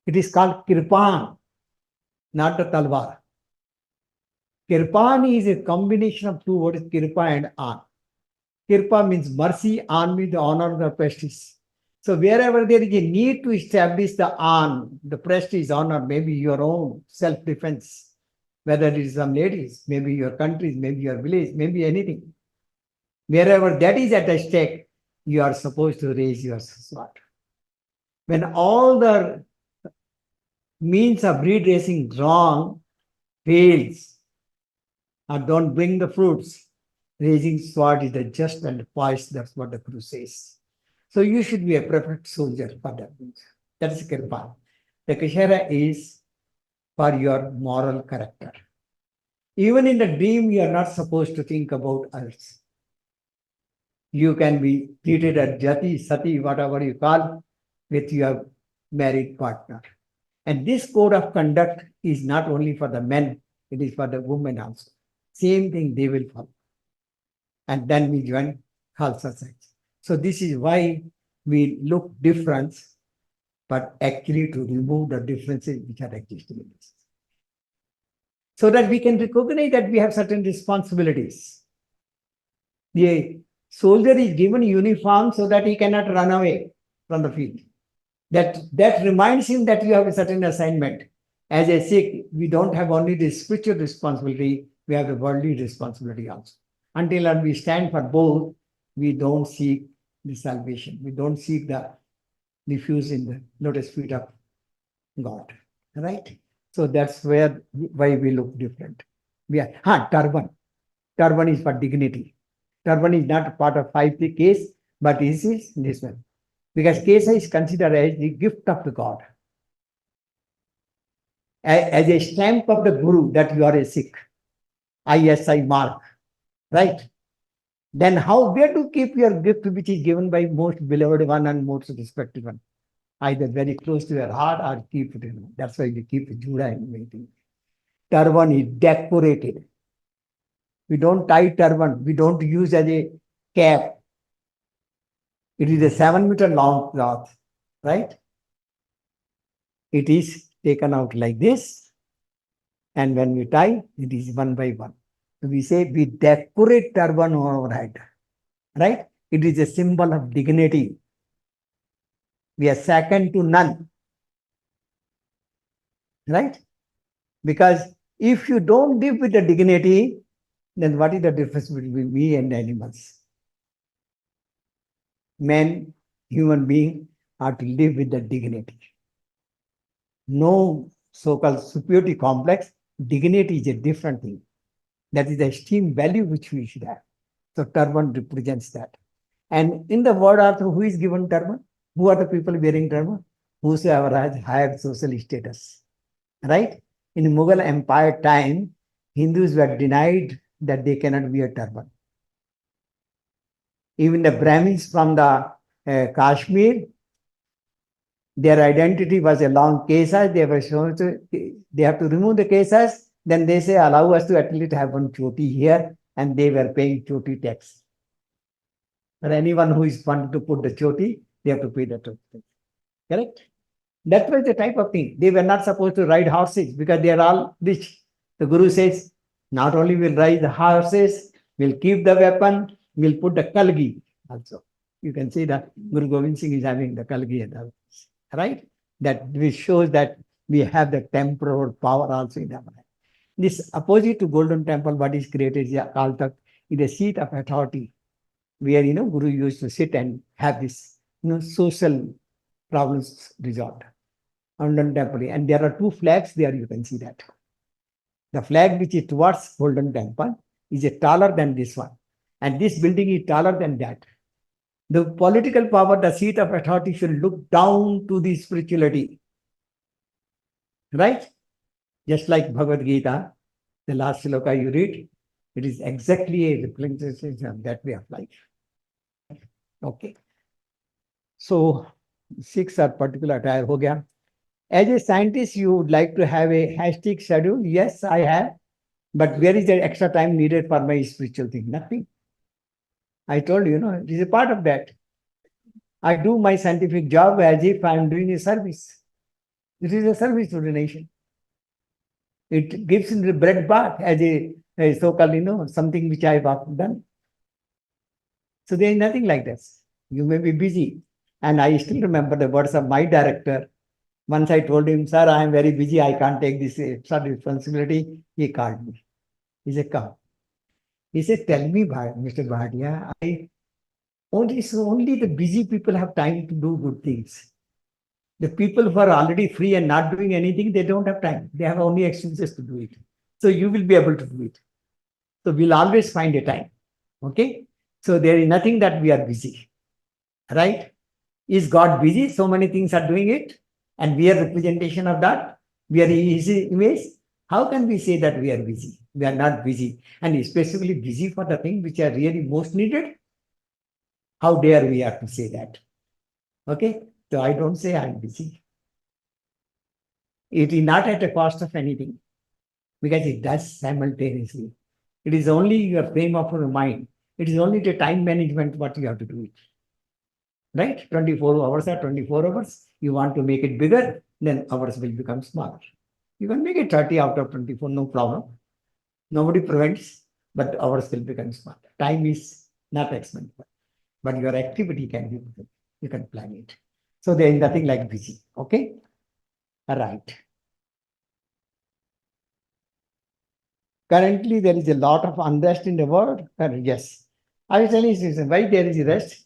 It is called kirpan, not the talwar. Kirpan is a combination of two words, kirpa and an. Kirpa means mercy, an means the honor, the prestige. So wherever there is a need to establish the an, the prestige, honor, maybe your own self-defense, whether it is some ladies, maybe your countries, maybe your village, maybe anything. Wherever that is at stake, you are supposed to raise your sword. When all the means of redressing wrong fails or don't bring the fruits, raising sword is the just and wise. That's what the Guru says. So you should be a perfect soldier for that. That is Kirpa. The Kashara is for your moral character. Even in the dream, you are not supposed to think about others. You can be treated as jati, sati, whatever you call, with your married partner. And this code of conduct is not only for the men, it is for the women also. Same thing they will follow. And then we join Khalsa sex. So this is why we look different, but actually to remove the differences which are existing in this. So that we can recognize that we have certain responsibilities. The soldier is given uniform so that he cannot run away from the field. That reminds him that you have a certain assignment. As a Sikh, we don't have only the spiritual responsibility, we have a worldly responsibility also. Until we stand for both, we don't seek the salvation. We don't seek the refuge in the lotus feet of God. Right? So that's why we look different. Turban. Turban is for dignity. Turban is not part of 5 case, but this is this one. Because Kesa is considered as the gift of the God. As a stamp of the Guru that you are a Sikh. ISI mark. Right? Then where to keep your gift which is given by most beloved one and most respected one? Either very close to your heart or keep it in. That's why we keep Judah and waiting. Turban is decorated. We don't tie turban. We don't use as a cap. It is a 7-meter long cloth, right? It is taken out like this. And when we tie, it is one by one. So we say we decorate turban on our head, right? It is a symbol of dignity. We are second to none, right? Because if you don't live with the dignity, then what is the difference between me and animals? Men, human beings, are to live with the dignity. No so-called superiority complex. Dignity is a different thing. That is the esteem value which we should have. So turban represents that. And in the word also, who is given turban? Who are the people wearing turban? Whosoever has higher social status. Right? In Mughal Empire time, Hindus were denied that they cannot wear turban. Even the Brahmins from the Kashmir, their identity was a long kesas. They were shown they have to remove the kesas. Then they say, allow us to at least have one choti here, and they were paying choti tax. But anyone who is wanted to put the choti, They have to pay the truth. Correct? That was the type of thing. They were not supposed to ride horses because they are all rich. The Guru says, not only will ride the horses, we'll keep the weapon, we'll put the kalgi also. You can see that Guru Gobind Singh is having the kalgi and all. Right? That which shows that we have the temporal power also in our life. This opposite to Golden Temple, what is created is Akal Takht, is a seat of authority, where Guru used to sit and have this social problems resolved. Golden Temple. And there are two flags there, you can see that. The flag which is towards Golden Temple is taller than this one. And this building is taller than that. The political power, the seat of authority should look down to the spirituality. Right? Just like Bhagavad Gita, the last sloka you read, it is exactly a representation of that way of life. Okay. So, 6 are particular attire ho gaya. As a scientist, you would like to have a hashtag schedule. Yes, I have. But where is the extra time needed for my spiritual thing? Nothing. I told you, it is a part of that. I do my scientific job as if I am doing a service. It is a service to the nation. It gives in the bread bath as a so-called, something which I have done. So there is nothing like this. You may be busy. And I still remember the words of my director. Once I told him, sir, I am very busy. I can't take this extra responsibility. He called me. He said, come. He said, tell me, Mr. Bhatia, only the busy people have time to do good things. The people who are already free and not doing anything, they don't have time. They have only excuses to do it. So you will be able to do it. So we'll always find a time. Okay? So there is nothing that we are busy. Right? Is God busy? So many things are doing it. And we are representation of that. We are His image. How can we say that we are busy? We are not busy. And especially busy for the things which are really most needed. How dare we have to say that? Okay? So I don't say I'm busy. It is not at the cost of anything. Because it does simultaneously. It is only your frame of your mind. It is only the time management what you have to do it. Right? 24 hours are 24 hours. You want to make it bigger, then hours will become smaller. You can make it 30 out of 24, no problem. Nobody prevents, but hours will become smaller. Time is not expensive, but your activity can be, you can plan it. So there is nothing like busy. Okay? All right. Currently, there is a lot of unrest in the world. Yes. I will tell you why there is rest.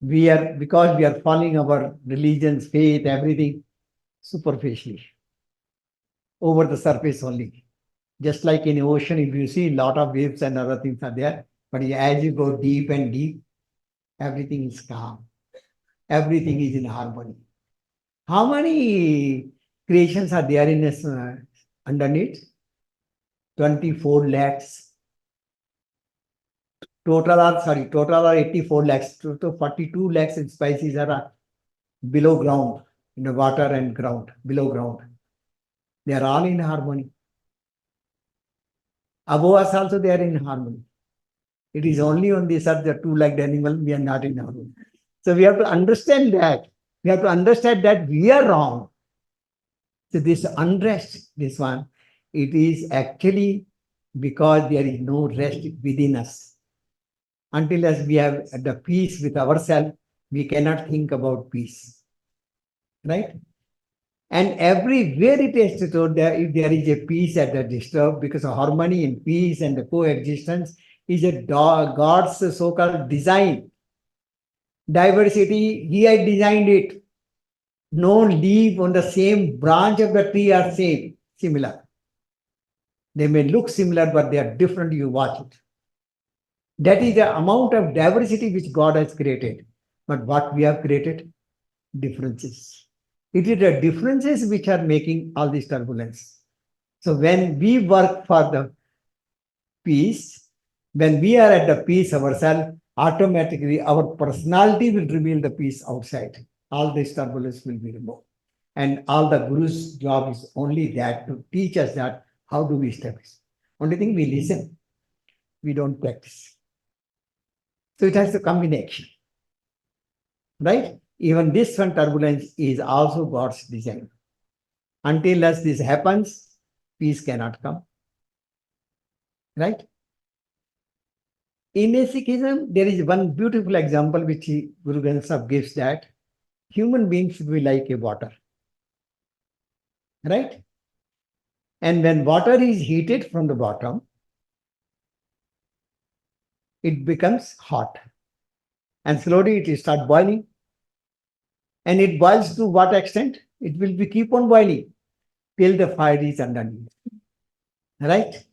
Because we are following our religions, faith, everything superficially, over the surface only. Just like in the ocean, if you see a lot of waves and other things are there, but as you go deep and deep, everything is calm. Everything is in harmony. How many creations are there in this underneath? 24 lakhs. Total are 84 lakhs. Total 42 lakhs species are below ground, in the water and ground, below ground. They are all in harmony. Above us also they are in harmony. It is only on this earth the two-legged animal, we are not in harmony. So we have to understand that. We have to understand that we are wrong. So this unrest, this one, it is actually because there is no rest within us. Until as we have the peace with ourselves, we cannot think about peace. Right? And everywhere it is told that if there is a peace that is disturbed, because of harmony and peace and the coexistence is a God's so-called design. Diversity, He had designed it. No leaf on the same branch of the tree are similar. They may look similar, but they are different. You watch it. That is the amount of diversity which God has created. But what we have created? Differences. It is the differences which are making all this turbulence. So when we work for the peace, when we are at the peace ourselves, automatically our personality will reveal the peace outside. All this turbulence will be removed. And all the Guru's job is only that, to teach us that how do we establish. Only thing we listen, we don't practice. So it has to come in action. Right? Even this one turbulence is also God's design. Until as this happens, peace cannot come. Right? In Sikhism, there is one beautiful example which Guru Granth Sahib gives, that human beings should be like a water. Right? And when water is heated from the bottom, it becomes hot. And slowly it will start boiling. And it boils to what extent? It will be keep on boiling till the fire is underneath. Right?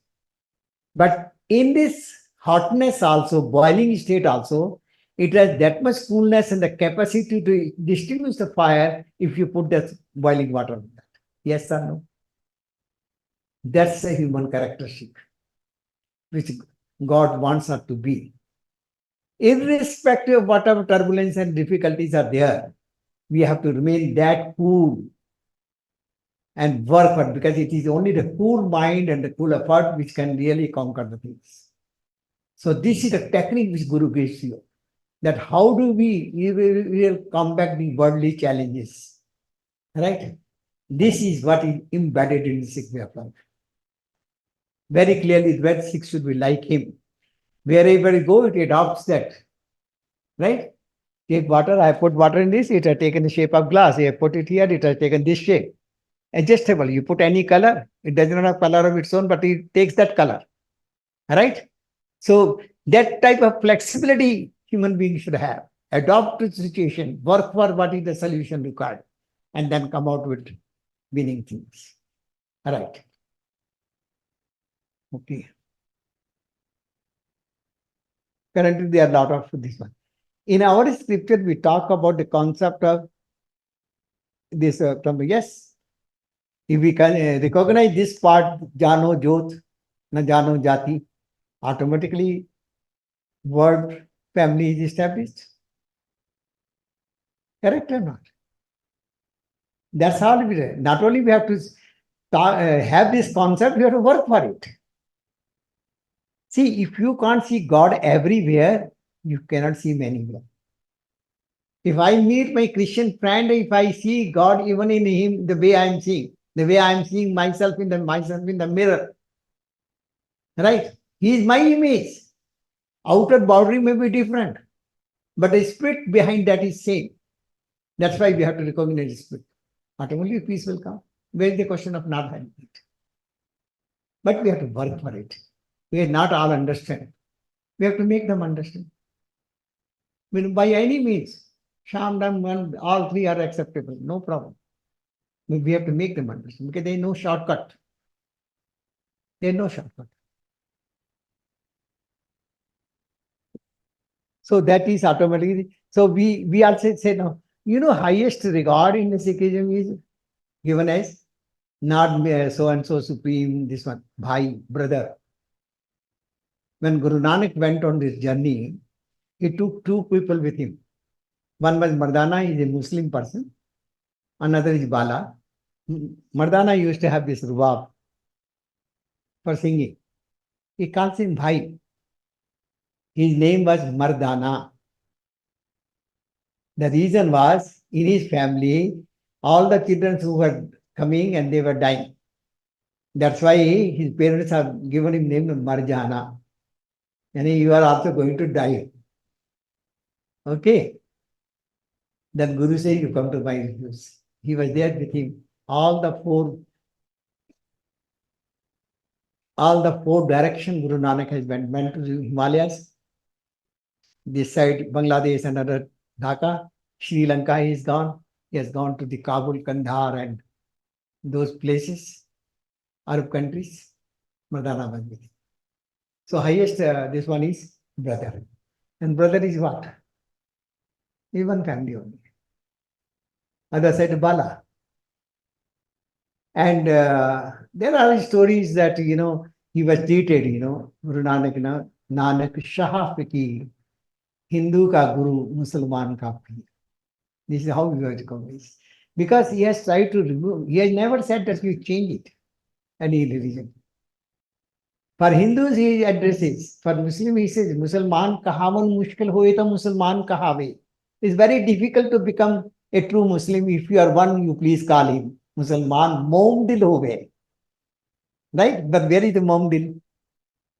But in this hotness also, boiling state also, it has that much coolness and the capacity to distinguish the fire if you put that boiling water on that. Yes or no? That's a human characteristic which God wants us to be. Irrespective of whatever turbulence and difficulties are there, we have to remain that cool and work for it, because it is only the cool mind and the cool effort which can really conquer the things. So this is the technique which Guru gives you, that how do we will combat the worldly challenges, right? This is what is embedded in the Sikh way of life. Very clearly, the Ved Sikh should be like him. Wherever you go, it adopts that, right? Take water, I put water in this, it has taken the shape of glass. I put it here, it has taken this shape. Adjustable, you put any color, it does not have color of its own, but it takes that color, right? So that type of flexibility human beings should have. Adopt the situation, work for what is the solution required, and then come out with winning things. All right. Okay. Currently, there are a lot of this one. In our scripture, we talk about the concept of this yes. If we can recognize this part, Jano Jot, na Jano Jati, automatically word family is established. Correct or not? That's all we do. Not only we have to have this concept, we have to work for it. See, if you can't see God everywhere, you cannot see him anywhere. If I meet my Christian friend, if I see God even in him, the way I am seeing myself in the mirror, right? He is my image. Outer boundary may be different, but the spirit behind that is same. That's why we have to recognize the spirit. Automatically peace will come. Where is the question of not having it? But we have to work for it. We are not all understand. We have to make them understand. By any means, Sham, Dam, all three are acceptable. No problem. We have to make them understand, because there is no shortcut. There is no shortcut. So that is automatically. So we also say now, highest regard in the Sikhism is given as not so and so supreme, this one, Bhai, brother. When Guru Nanak went on this journey, he took two people with him. One was Mardana, he is a Muslim person. Another is Bala. Mardana used to have this rubab for singing. He calls him Bhai. His name was Mardana. The reason was, in his family, all the children who were coming and they were dying. That's why his parents have given him name Marjana. And you are also going to die. Okay. Then Guru said, you come to my refuse. He was there with him. All the four direction Guru Nanak has went to the Himalayas. This side, Bangladesh and other Dhaka. Sri Lanka he is gone. He has gone to the Kabul, Kandahar and those places, Arab countries. Mardana was with him. So highest, this one is brother. And brother is what? Is one family only. Other side, Bala. And there are stories that, he was treated, Guru Nanak, Nanak Shah Fiki, Hindu ka Guru, Musalman ka Pir. This is how we have to recognize. Because he has tried to remove, he has never said that you change it, any religion. For Hindus, he addresses. For Muslim, he says, Musalman kahavan mushkil hoye ta Musalman kahave. It's very difficult to become a true Muslim. If you are one, you please call him Musalman. Mom dil ho gaye. Right? But where is the mom dil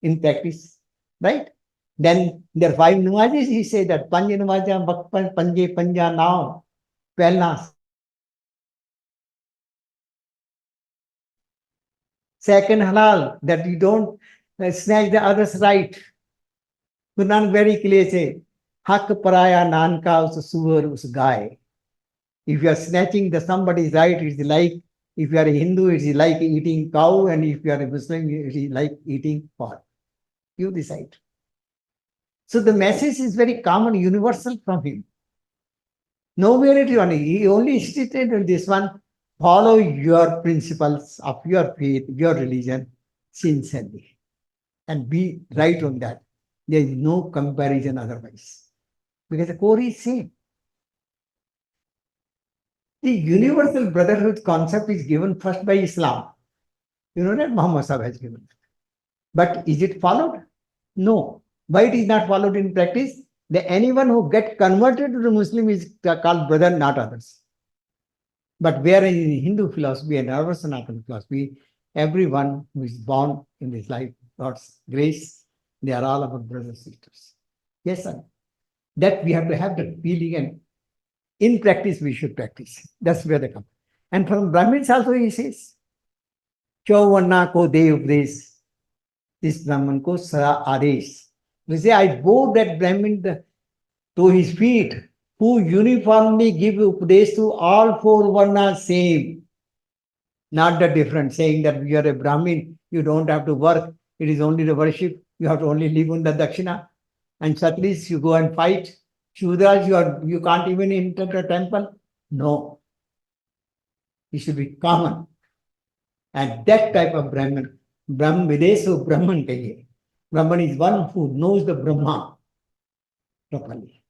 in practice? Right? Then there are 5 namazes. He said that Panj namaza, Bakpan, Panje, Panja, now, Pelna. Second halal, that you don't snatch the other's right. Guru Nanak very clear say, Hak paraya nanka us suvar us gaye. If you are snatching the somebody's right, it's like, if you are a Hindu, it's like eating cow, and if you are a Muslim, it is like eating pork. You decide. So the message is very common, universal from him. Nowhere it is only. He only stated in this one, follow your principles of your faith, your religion, sincerely. And be right on that. There is no comparison otherwise. Because the core is same. The universal brotherhood concept is given first by Islam. You know that Muhammad Sahib has given. But is it followed? No. Why it is not followed in practice? That anyone who get converted to the Muslim is called brother, not others. But where in Hindu philosophy and our Sanatana philosophy, everyone who is born in this life, God's grace, they are all our brothers and sisters. Yes, sir. That we have to have that feeling, and in practice we should practice. That's where they come. And from Brahmins also he says, Chauvanna ko de updesh, this Brahman ko sara adesh. We say, I bow that Brahmin to his feet, who uniformly give updesh to all 4 varnas same. Not the different, saying that you are a Brahmin, you don't have to work, it is only the worship, you have to only live on the Dakshina. And Kshatriyas, you go and fight. Shudras, you can't even enter the temple. No. It should be common. And that type of Brahman, Videso Brahman kahiye. Brahman is one who knows the Brahma properly.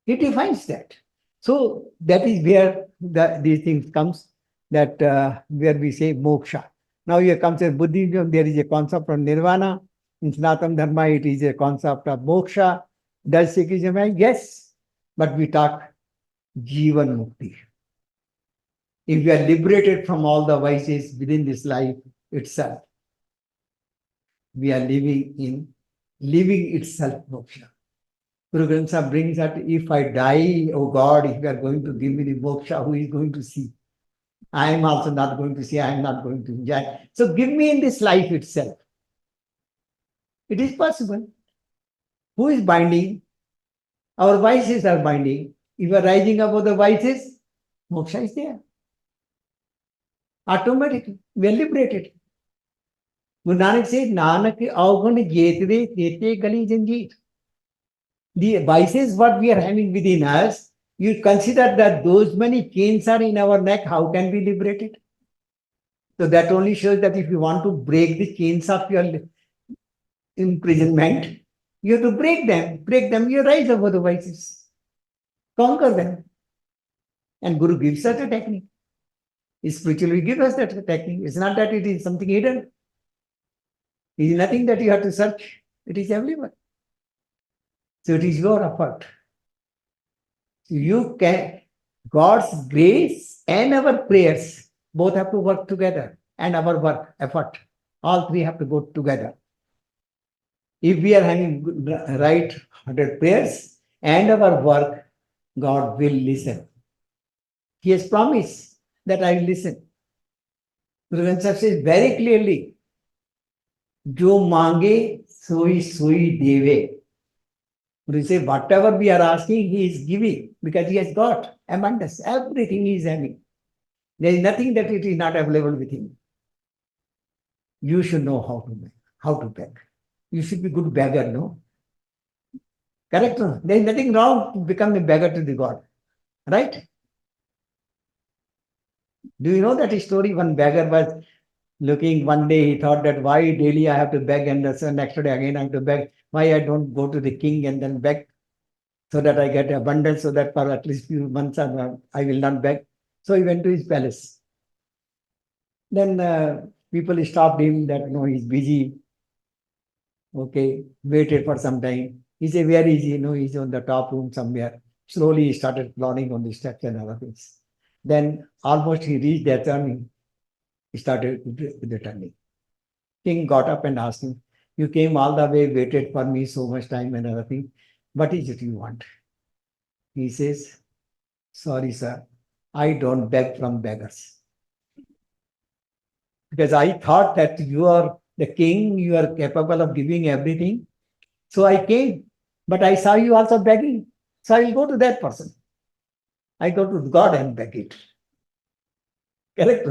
He defines that. So that is where these things comes, that where we say moksha. Now here comes a Buddhism, there is a concept of nirvana. In Sanatana Dharma, it is a concept of moksha. Does Sikhism have? Yes. But we talk Jivan Mukti. If we are liberated from all the vices within this life itself, we are living itself moksha. Guru Granth Sahib brings that if I die, oh God, if you are going to give me the moksha, who is going to see? I am also not going to see, I am not going to enjoy. So give me in this life itself. It is possible. Who is binding? Our vices are binding. If you are rising above the vices, moksha is there. Automatically, we are liberated. Guru Nanak says, Nanak avgun jetre tete gali janjeer. The vices what we are having within us, you consider that those many chains are in our neck, how can we liberate it? So that only shows that if you want to break the chains of your imprisonment, you have to break them, you rise above the vices, conquer them. And Guru gives us a technique. Spiritually give us that technique. It's not that it is something hidden. It is nothing that you have to search. It is everywhere. So it is your effort. You can, God's grace and our prayers both have to work together, and our work, effort. All three have to go together. If we are having right 100 prayers and our work, God will listen. He has promised that I will listen. Guru Granth Sahib says very clearly, Jo mange soi soi deve. Guru says whatever we are asking, he is giving, because he has got abundance. Everything he is having. There is nothing that it is not available with him. You should know how to beg. You should be good beggar, no? Correct? No? There is nothing wrong to become a beggar to the God. Right? Do you know that story? One beggar was looking one day, he thought that why daily I have to beg, and the next day again I have to beg. Why I don't go to the king and then beg, so that I get abundance, so that for at least few months I will not beg. So he went to his palace. Then people stopped him that no, he's busy. Okay, waited for some time. He said, where is he? No, he's on the top room somewhere. Slowly he started plowing on the steps and other things. Then almost he reached their turning. He started returning. King got up and asked him, "You came all the way, waited for me so much time and other thing. What is it you want?" He says, "Sorry, sir, I don't beg from beggars. Because I thought that you are the king, you are capable of giving everything. So I came, but I saw you also begging. So I will go to that person. I go to God and beg it." Correct?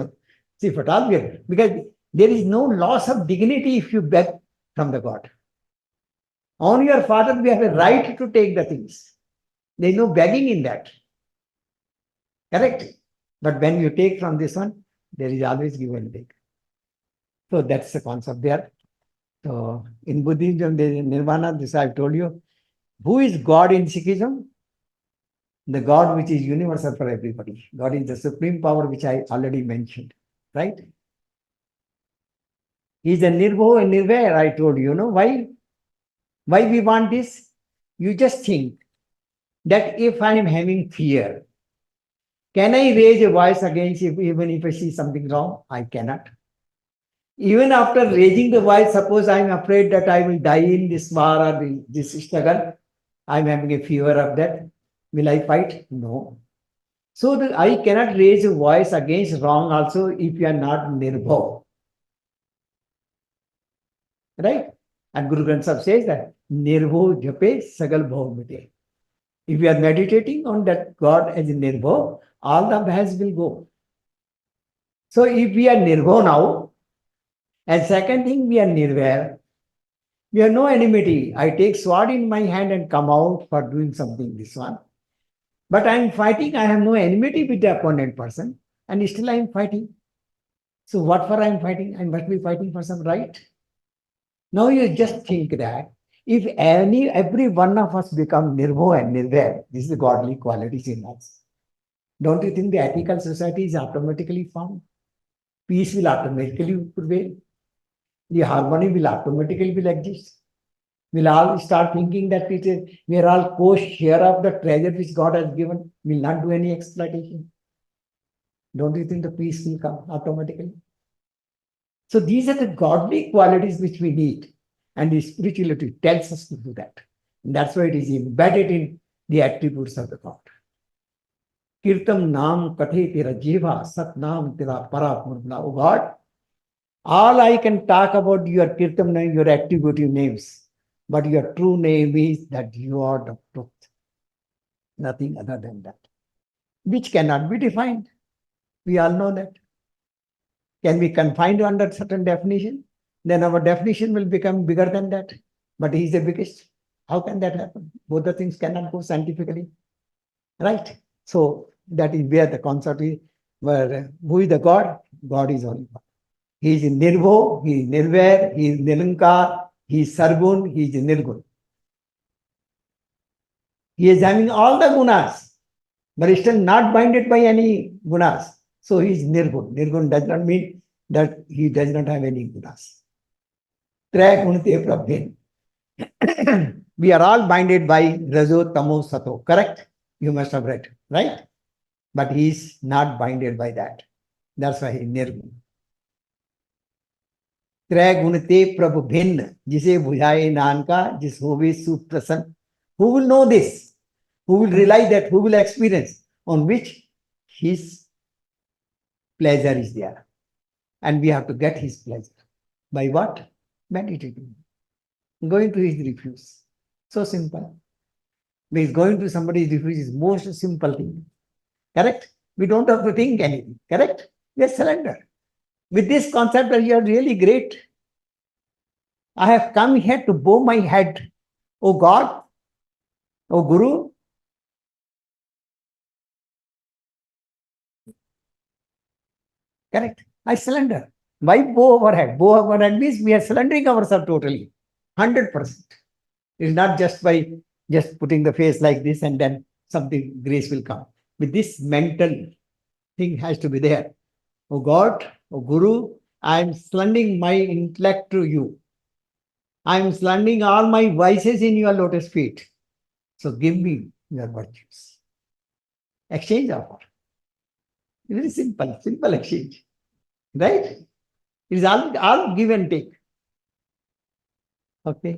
See, for all we are, because there is no loss of dignity if you beg from the God. On your father, we have a right to take the things. There is no begging in that. Correct? But when you take from this one, there is always give and take. So that's the concept there. So in Buddhism, there is nirvana, this I've told you. Who is God in Sikhism? The God which is universal for everybody. God is the supreme power which I already mentioned. Right? He is a nirvo and nirvair, I told you. You know why? Why we want this? You just think that if I am having fear, can I raise a voice against it even if I see something wrong? I cannot. Even after raising the voice, suppose I am afraid that I will die in this war or this struggle, I am having a fever of that. Will I fight? No. So I cannot raise a voice against wrong also if you are not nirbhav. Right? And Guru Grans says that nirbhav jape sagal bhav mite. If you are meditating on that God as nirbhav, all the bhas will go. So if we are nirbhav now, and second thing, we are nirvair. We have no enmity. I take sword in my hand and come out for doing something, this one. But I am fighting, I have no enmity with the opponent person, and still I am fighting. So what for I am fighting? I must be fighting for some right. Now you just think that if every one of us become nirbhav and nirvair, this is the godly qualities in us. Don't you think the ethical society is automatically found? Peace will automatically prevail. The harmony will automatically will exist. We'll all start thinking that we are all co-share of the treasure which God has given. We'll not do any exploitation. Don't you think the peace will come automatically? So these are the godly qualities which we need. And the spirituality tells us to do that. And that's why it is embedded in the attributes of the God. Kirtam Nam Kathe Tera Jiva Sat Nam Tera Parapurna. Oh God, all I can talk about your Kirtam name, your attributive names. But your true name is that you are the truth. Nothing other than that. Which cannot be defined. We all know that. Can be confined under certain definition? Then our definition will become bigger than that. But he is the biggest. How can that happen? Both the things cannot go scientifically. Right? So that is where the concept is. Where who is the God? God is only one. He is Nirbho, he is Nirvair, he is Nilankar, he is Sargun, he is Nirgun. He is having all the gunas, but still not binded by any gunas. So he is Nirgun. Nirgun does not mean that he does not have any gunas. We are all binded by Rajo, Tamo, Sato. Correct? You must have read, right? But he is not binded by that. That's why he is Nirgun. त्रय गुण ते प्रभु भिन्न जिसे बुझाए नानका जिस होवे सुप्रसन्न. Who will know this? Who will realize that? Who will experience? On which his pleasure is there. And we have to get his pleasure. By what? Meditating. Going to his refuge. So simple. Because going to somebody's refuge is most simple thing. Correct? We don't have to think anything. Correct? Just surrender. With this concept, you are really great. I have come here to bow my head. Oh God, oh Guru, correct? I surrender. Why bow our head? Bow our head means we are surrendering ourselves totally, 100%. It's not just by just putting the face like this and then something grace will come. With this mental thing has to be there. Oh God, oh Guru, I am surrendering my intellect to you. I am surrendering all my vices in your lotus feet. So give me your virtues. Exchange offer. Very simple, simple exchange. Right? It is all give and take. Okay.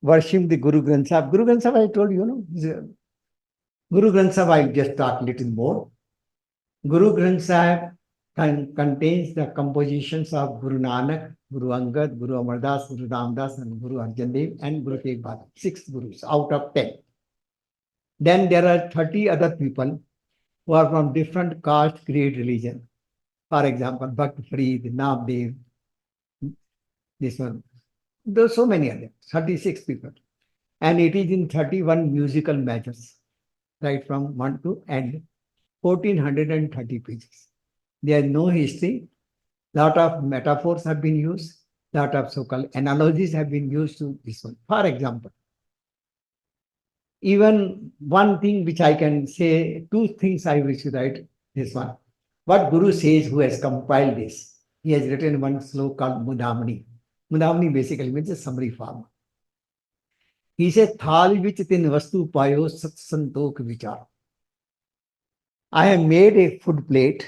Worship the Guru Grans Sahib. Guru Grans Sahib, I told you, Guru Grans Sahib, I just talk a little more. Guru Grans Sahib contains the compositions of Guru Nanak, Guru Angad, Guru Amardas, Guru Ramdas, and Guru Arjan Dev, and Guru Tegh Bahadur. 6 gurus out of 10. Then there are 30 other people who are from different caste, creed, religion. For example, Bhakt Farid, Nabdev, this one. There are so many others, 36 people. And it is in 31 musical measures, right from 1 to end, 1430 pages. There is no history. Lot of metaphors have been used. Lot of so-called analogies have been used to this one. For example, even one thing which I can say, 2 things I wish to write this one. What Guru says, who has compiled this, he has written one sloka called Mudamani. Mudamani basically means a summary form. He says, Thal vich tin vastu payo sat santok vichar. I have made a food plate,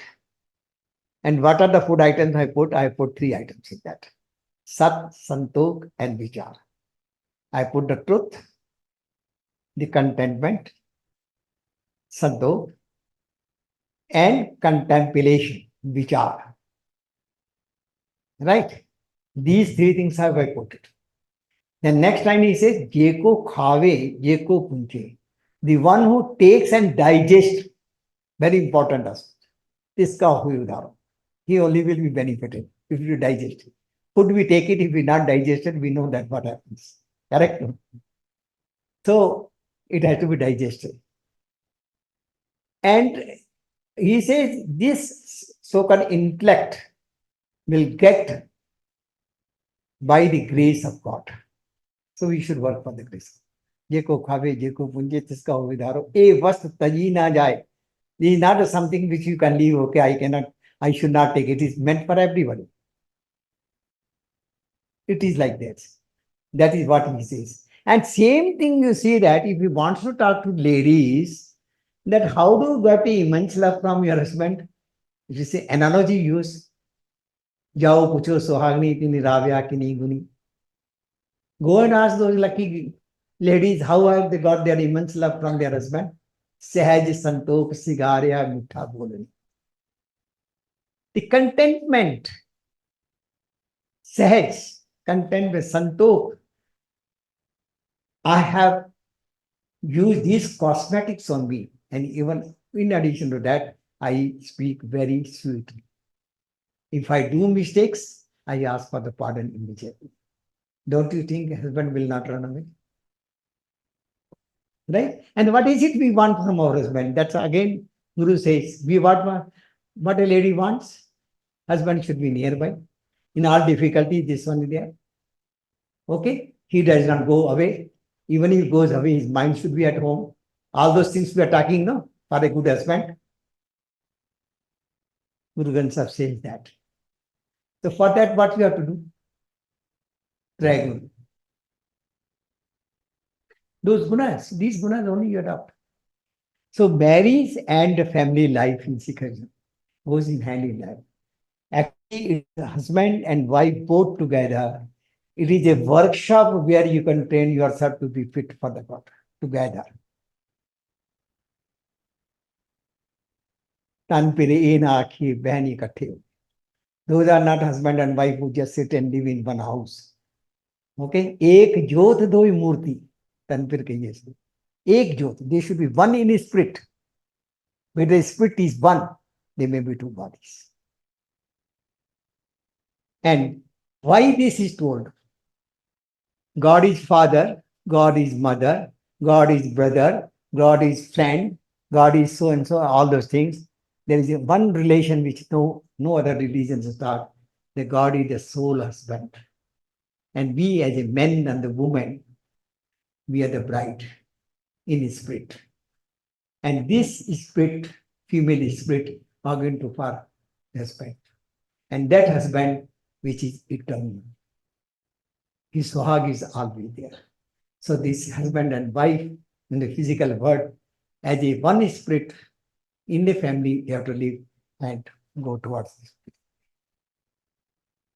and what are the food items I put? I put 3 items in that. Sat, santok, and vichar. I put the truth, the contentment, santok, and contemplation, vichar. Right? These 3 things have I put it. Then next line he says, Jeko khave, Jeko punche. The one who takes and digests, very important aspect. Iska hui udharo. He only will be benefited if you digest it. Food we take it, if we not digest it, we know that what happens. Correct? So it has to be digested. And he says this so-called intellect will get by the grace of God. So we should work for the grace. Jeko khave, jeko punje, tiska vidharo. A vast taji na jaye. This is not something which you can leave. Okay, I should not take it. It is meant for everybody. It is like that. That is what he says. And same thing you see that if you want to talk to ladies, that how do you get immense love from your husband? If you say analogy use, Jao pucho sohagni tini ravya kini guni. Go and ask those lucky ladies how have they got their immense love from their husband. Sehaj santok sigarya mitha bolani. The contentment, sehaj, contentment, santok. I have used these cosmetics on me, and even in addition to that, I speak very sweetly. If I do mistakes, I ask for the pardon immediately. Don't you think a husband will not run away? Right? And what is it we want from our husband? That's again, Guru says, we want what a lady wants. Husband should be nearby. In all difficulty, this one is there. Okay? He does not go away. Even if he goes away, his mind should be at home. All those things we are talking, no? For a good husband. Guru Grans Sahib says that. So for that, what we have to do? Try Guru. Those gunas, these gunas only you adopt. So marriage and family life in Sikhism goes in hand in hand. Actually, it's husband and wife both together. It is a workshop where you can train yourself to be fit for the God together. Those are not husband and wife who just sit and live in one house. Okay? Ek jyot doi murti. Tanpir kahiye se. Ek jyot. They should be one in spirit. When the spirit is one, there may be 2 bodies. And why this is told? God is father, God is mother, God is brother, God is friend, God is so and so, all those things. There is one relation which no other religions start. The God is the sole husband. And we as a men and the woman, we are the bride in spirit. And this spirit, female spirit, are going to for husband. And that husband, which is eternal. His sohag is always there. So this husband and wife in the physical world, as a one spirit in the family, you have to live and go towards this.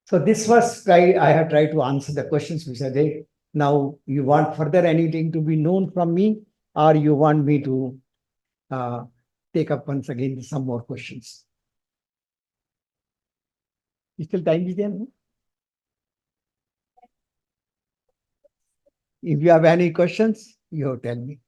So this was I have tried to answer the questions which are there. Now you want further anything to be known from me, or you want me to take up once again some more questions? Is still time is there? No? If you have any questions, you tell me.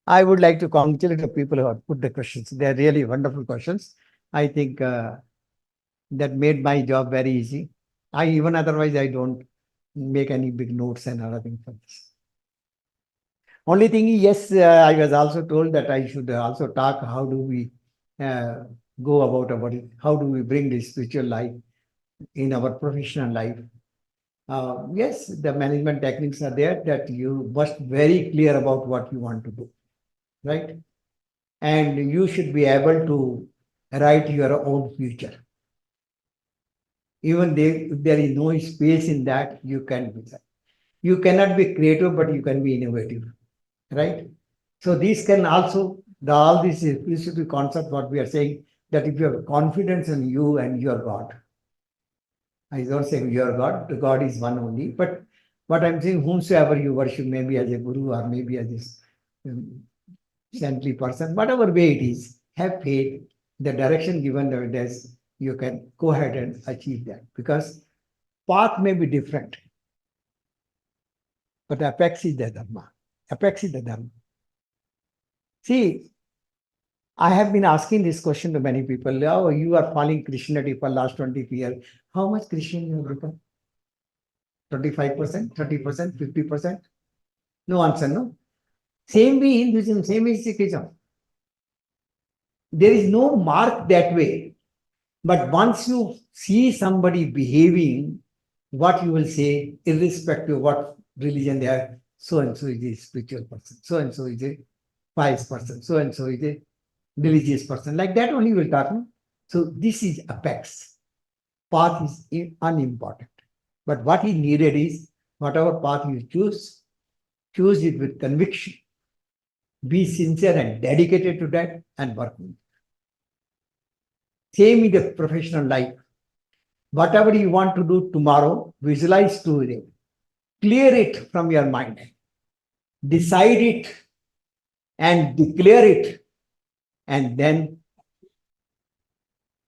I would like to congratulate the people who have put the questions. They are really wonderful questions. I think that made my job very easy. Otherwise I don't make any big notes and other things for this. Only thing is, yes, I was also told that I should also talk how do we go about it, how do we bring this spiritual life in our professional life. Yes, the management techniques are there that you must very clear about what you want to do, right? And you should be able to write your own future. Even if there is no space in that, you can be that. You cannot be creative, but you can be innovative, right? So these can also, all these simplicity concept, what we are saying, that if you have confidence in you and your God, I don't say your God, the God is one only, but what I'm saying, whomsoever you worship, maybe as a guru or maybe as a saintly person, whatever way it is, have faith, the direction given there's, you can go ahead and achieve that, because path may be different, but apex is the dharma. Apex is the dharma. See, I have been asking this question to many people. Oh, you are following Christianity for last 20 years. How much Christian you have become? 25%, 30%, 50%? No answer, no? Same way Hinduism, same way Sikhism. There is no mark that way. But once you see somebody behaving, what you will say, irrespective of what religion they are, so and so is a spiritual person, so and so is a pious person, so and so is a religious person. Like that only will talk. No? So this is apex. Path is unimportant. But what is needed is whatever path you choose it with conviction. Be sincere and dedicated to that and work with it. Same in the professional life. Whatever you want to do tomorrow, visualize to it. Clear it from your mind. Decide it and declare it, and then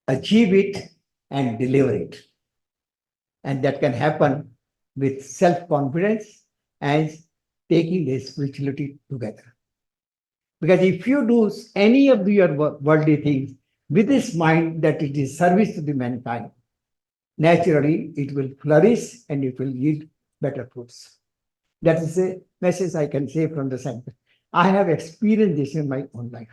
achieve it and deliver it. And that can happen with self-confidence and taking the spirituality together. Because if you do any of your worldly things with this mind that it is service to the mankind, naturally it will flourish and it will yield better fruits. That is a message I can say from the center. I have experienced this in my own life.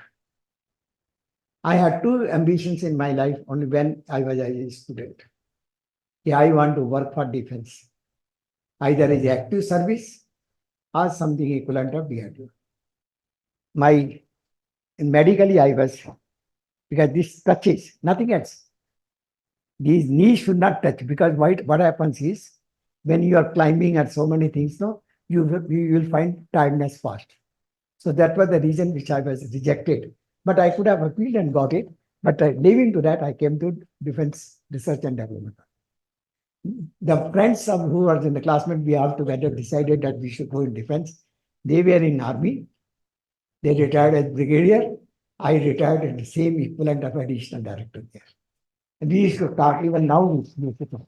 I had two ambitions in my life only when I was a student. Yeah, I want to work for defense, either as active service or something equivalent of DRDO. Medically I was, because this touches, nothing else. These knees should not touch, because what happens is, when you are climbing at so many things, no, you will find tiredness fast. So that was the reason which I was rejected. But I could have appealed and got it. But leaving to that, I came to defense research and development. The friends who were in the classmate, we all together decided that we should go in defense. They were in army. They retired as brigadier. I retired as the same equivalent of additional director there. And we used to talk, even now we used to talk.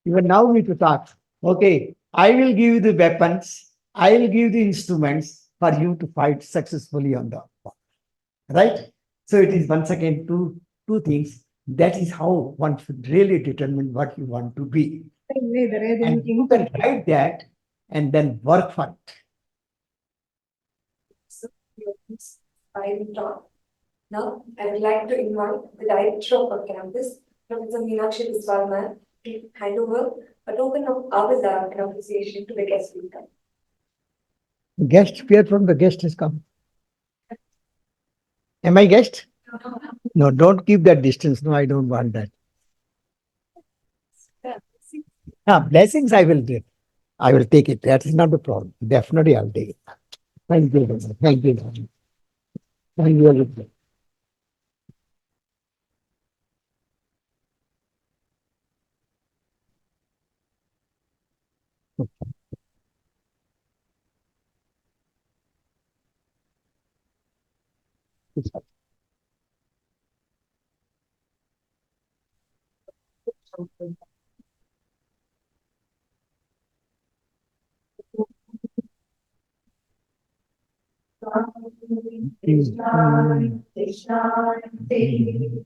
Even now we used to talk. Okay, I will give you the weapons. I will give the instruments for you to fight successfully on the war. Right? So it is once again two things. That is how one should really determine what you want to be. And you can write that and then work for it. So, I will talk. Now, I would like to invite the director of our campus, Professor Meenakshi Viswalman, to hand over a token of our love and appreciation to the guest speaker. Guest, where from the guest has come? Am I guest? No, don't keep that distance. No, I don't want that. Blessings I will give. I will take it. That is not the problem. Definitely I'll take it. Thank you. Thank you. Thank you.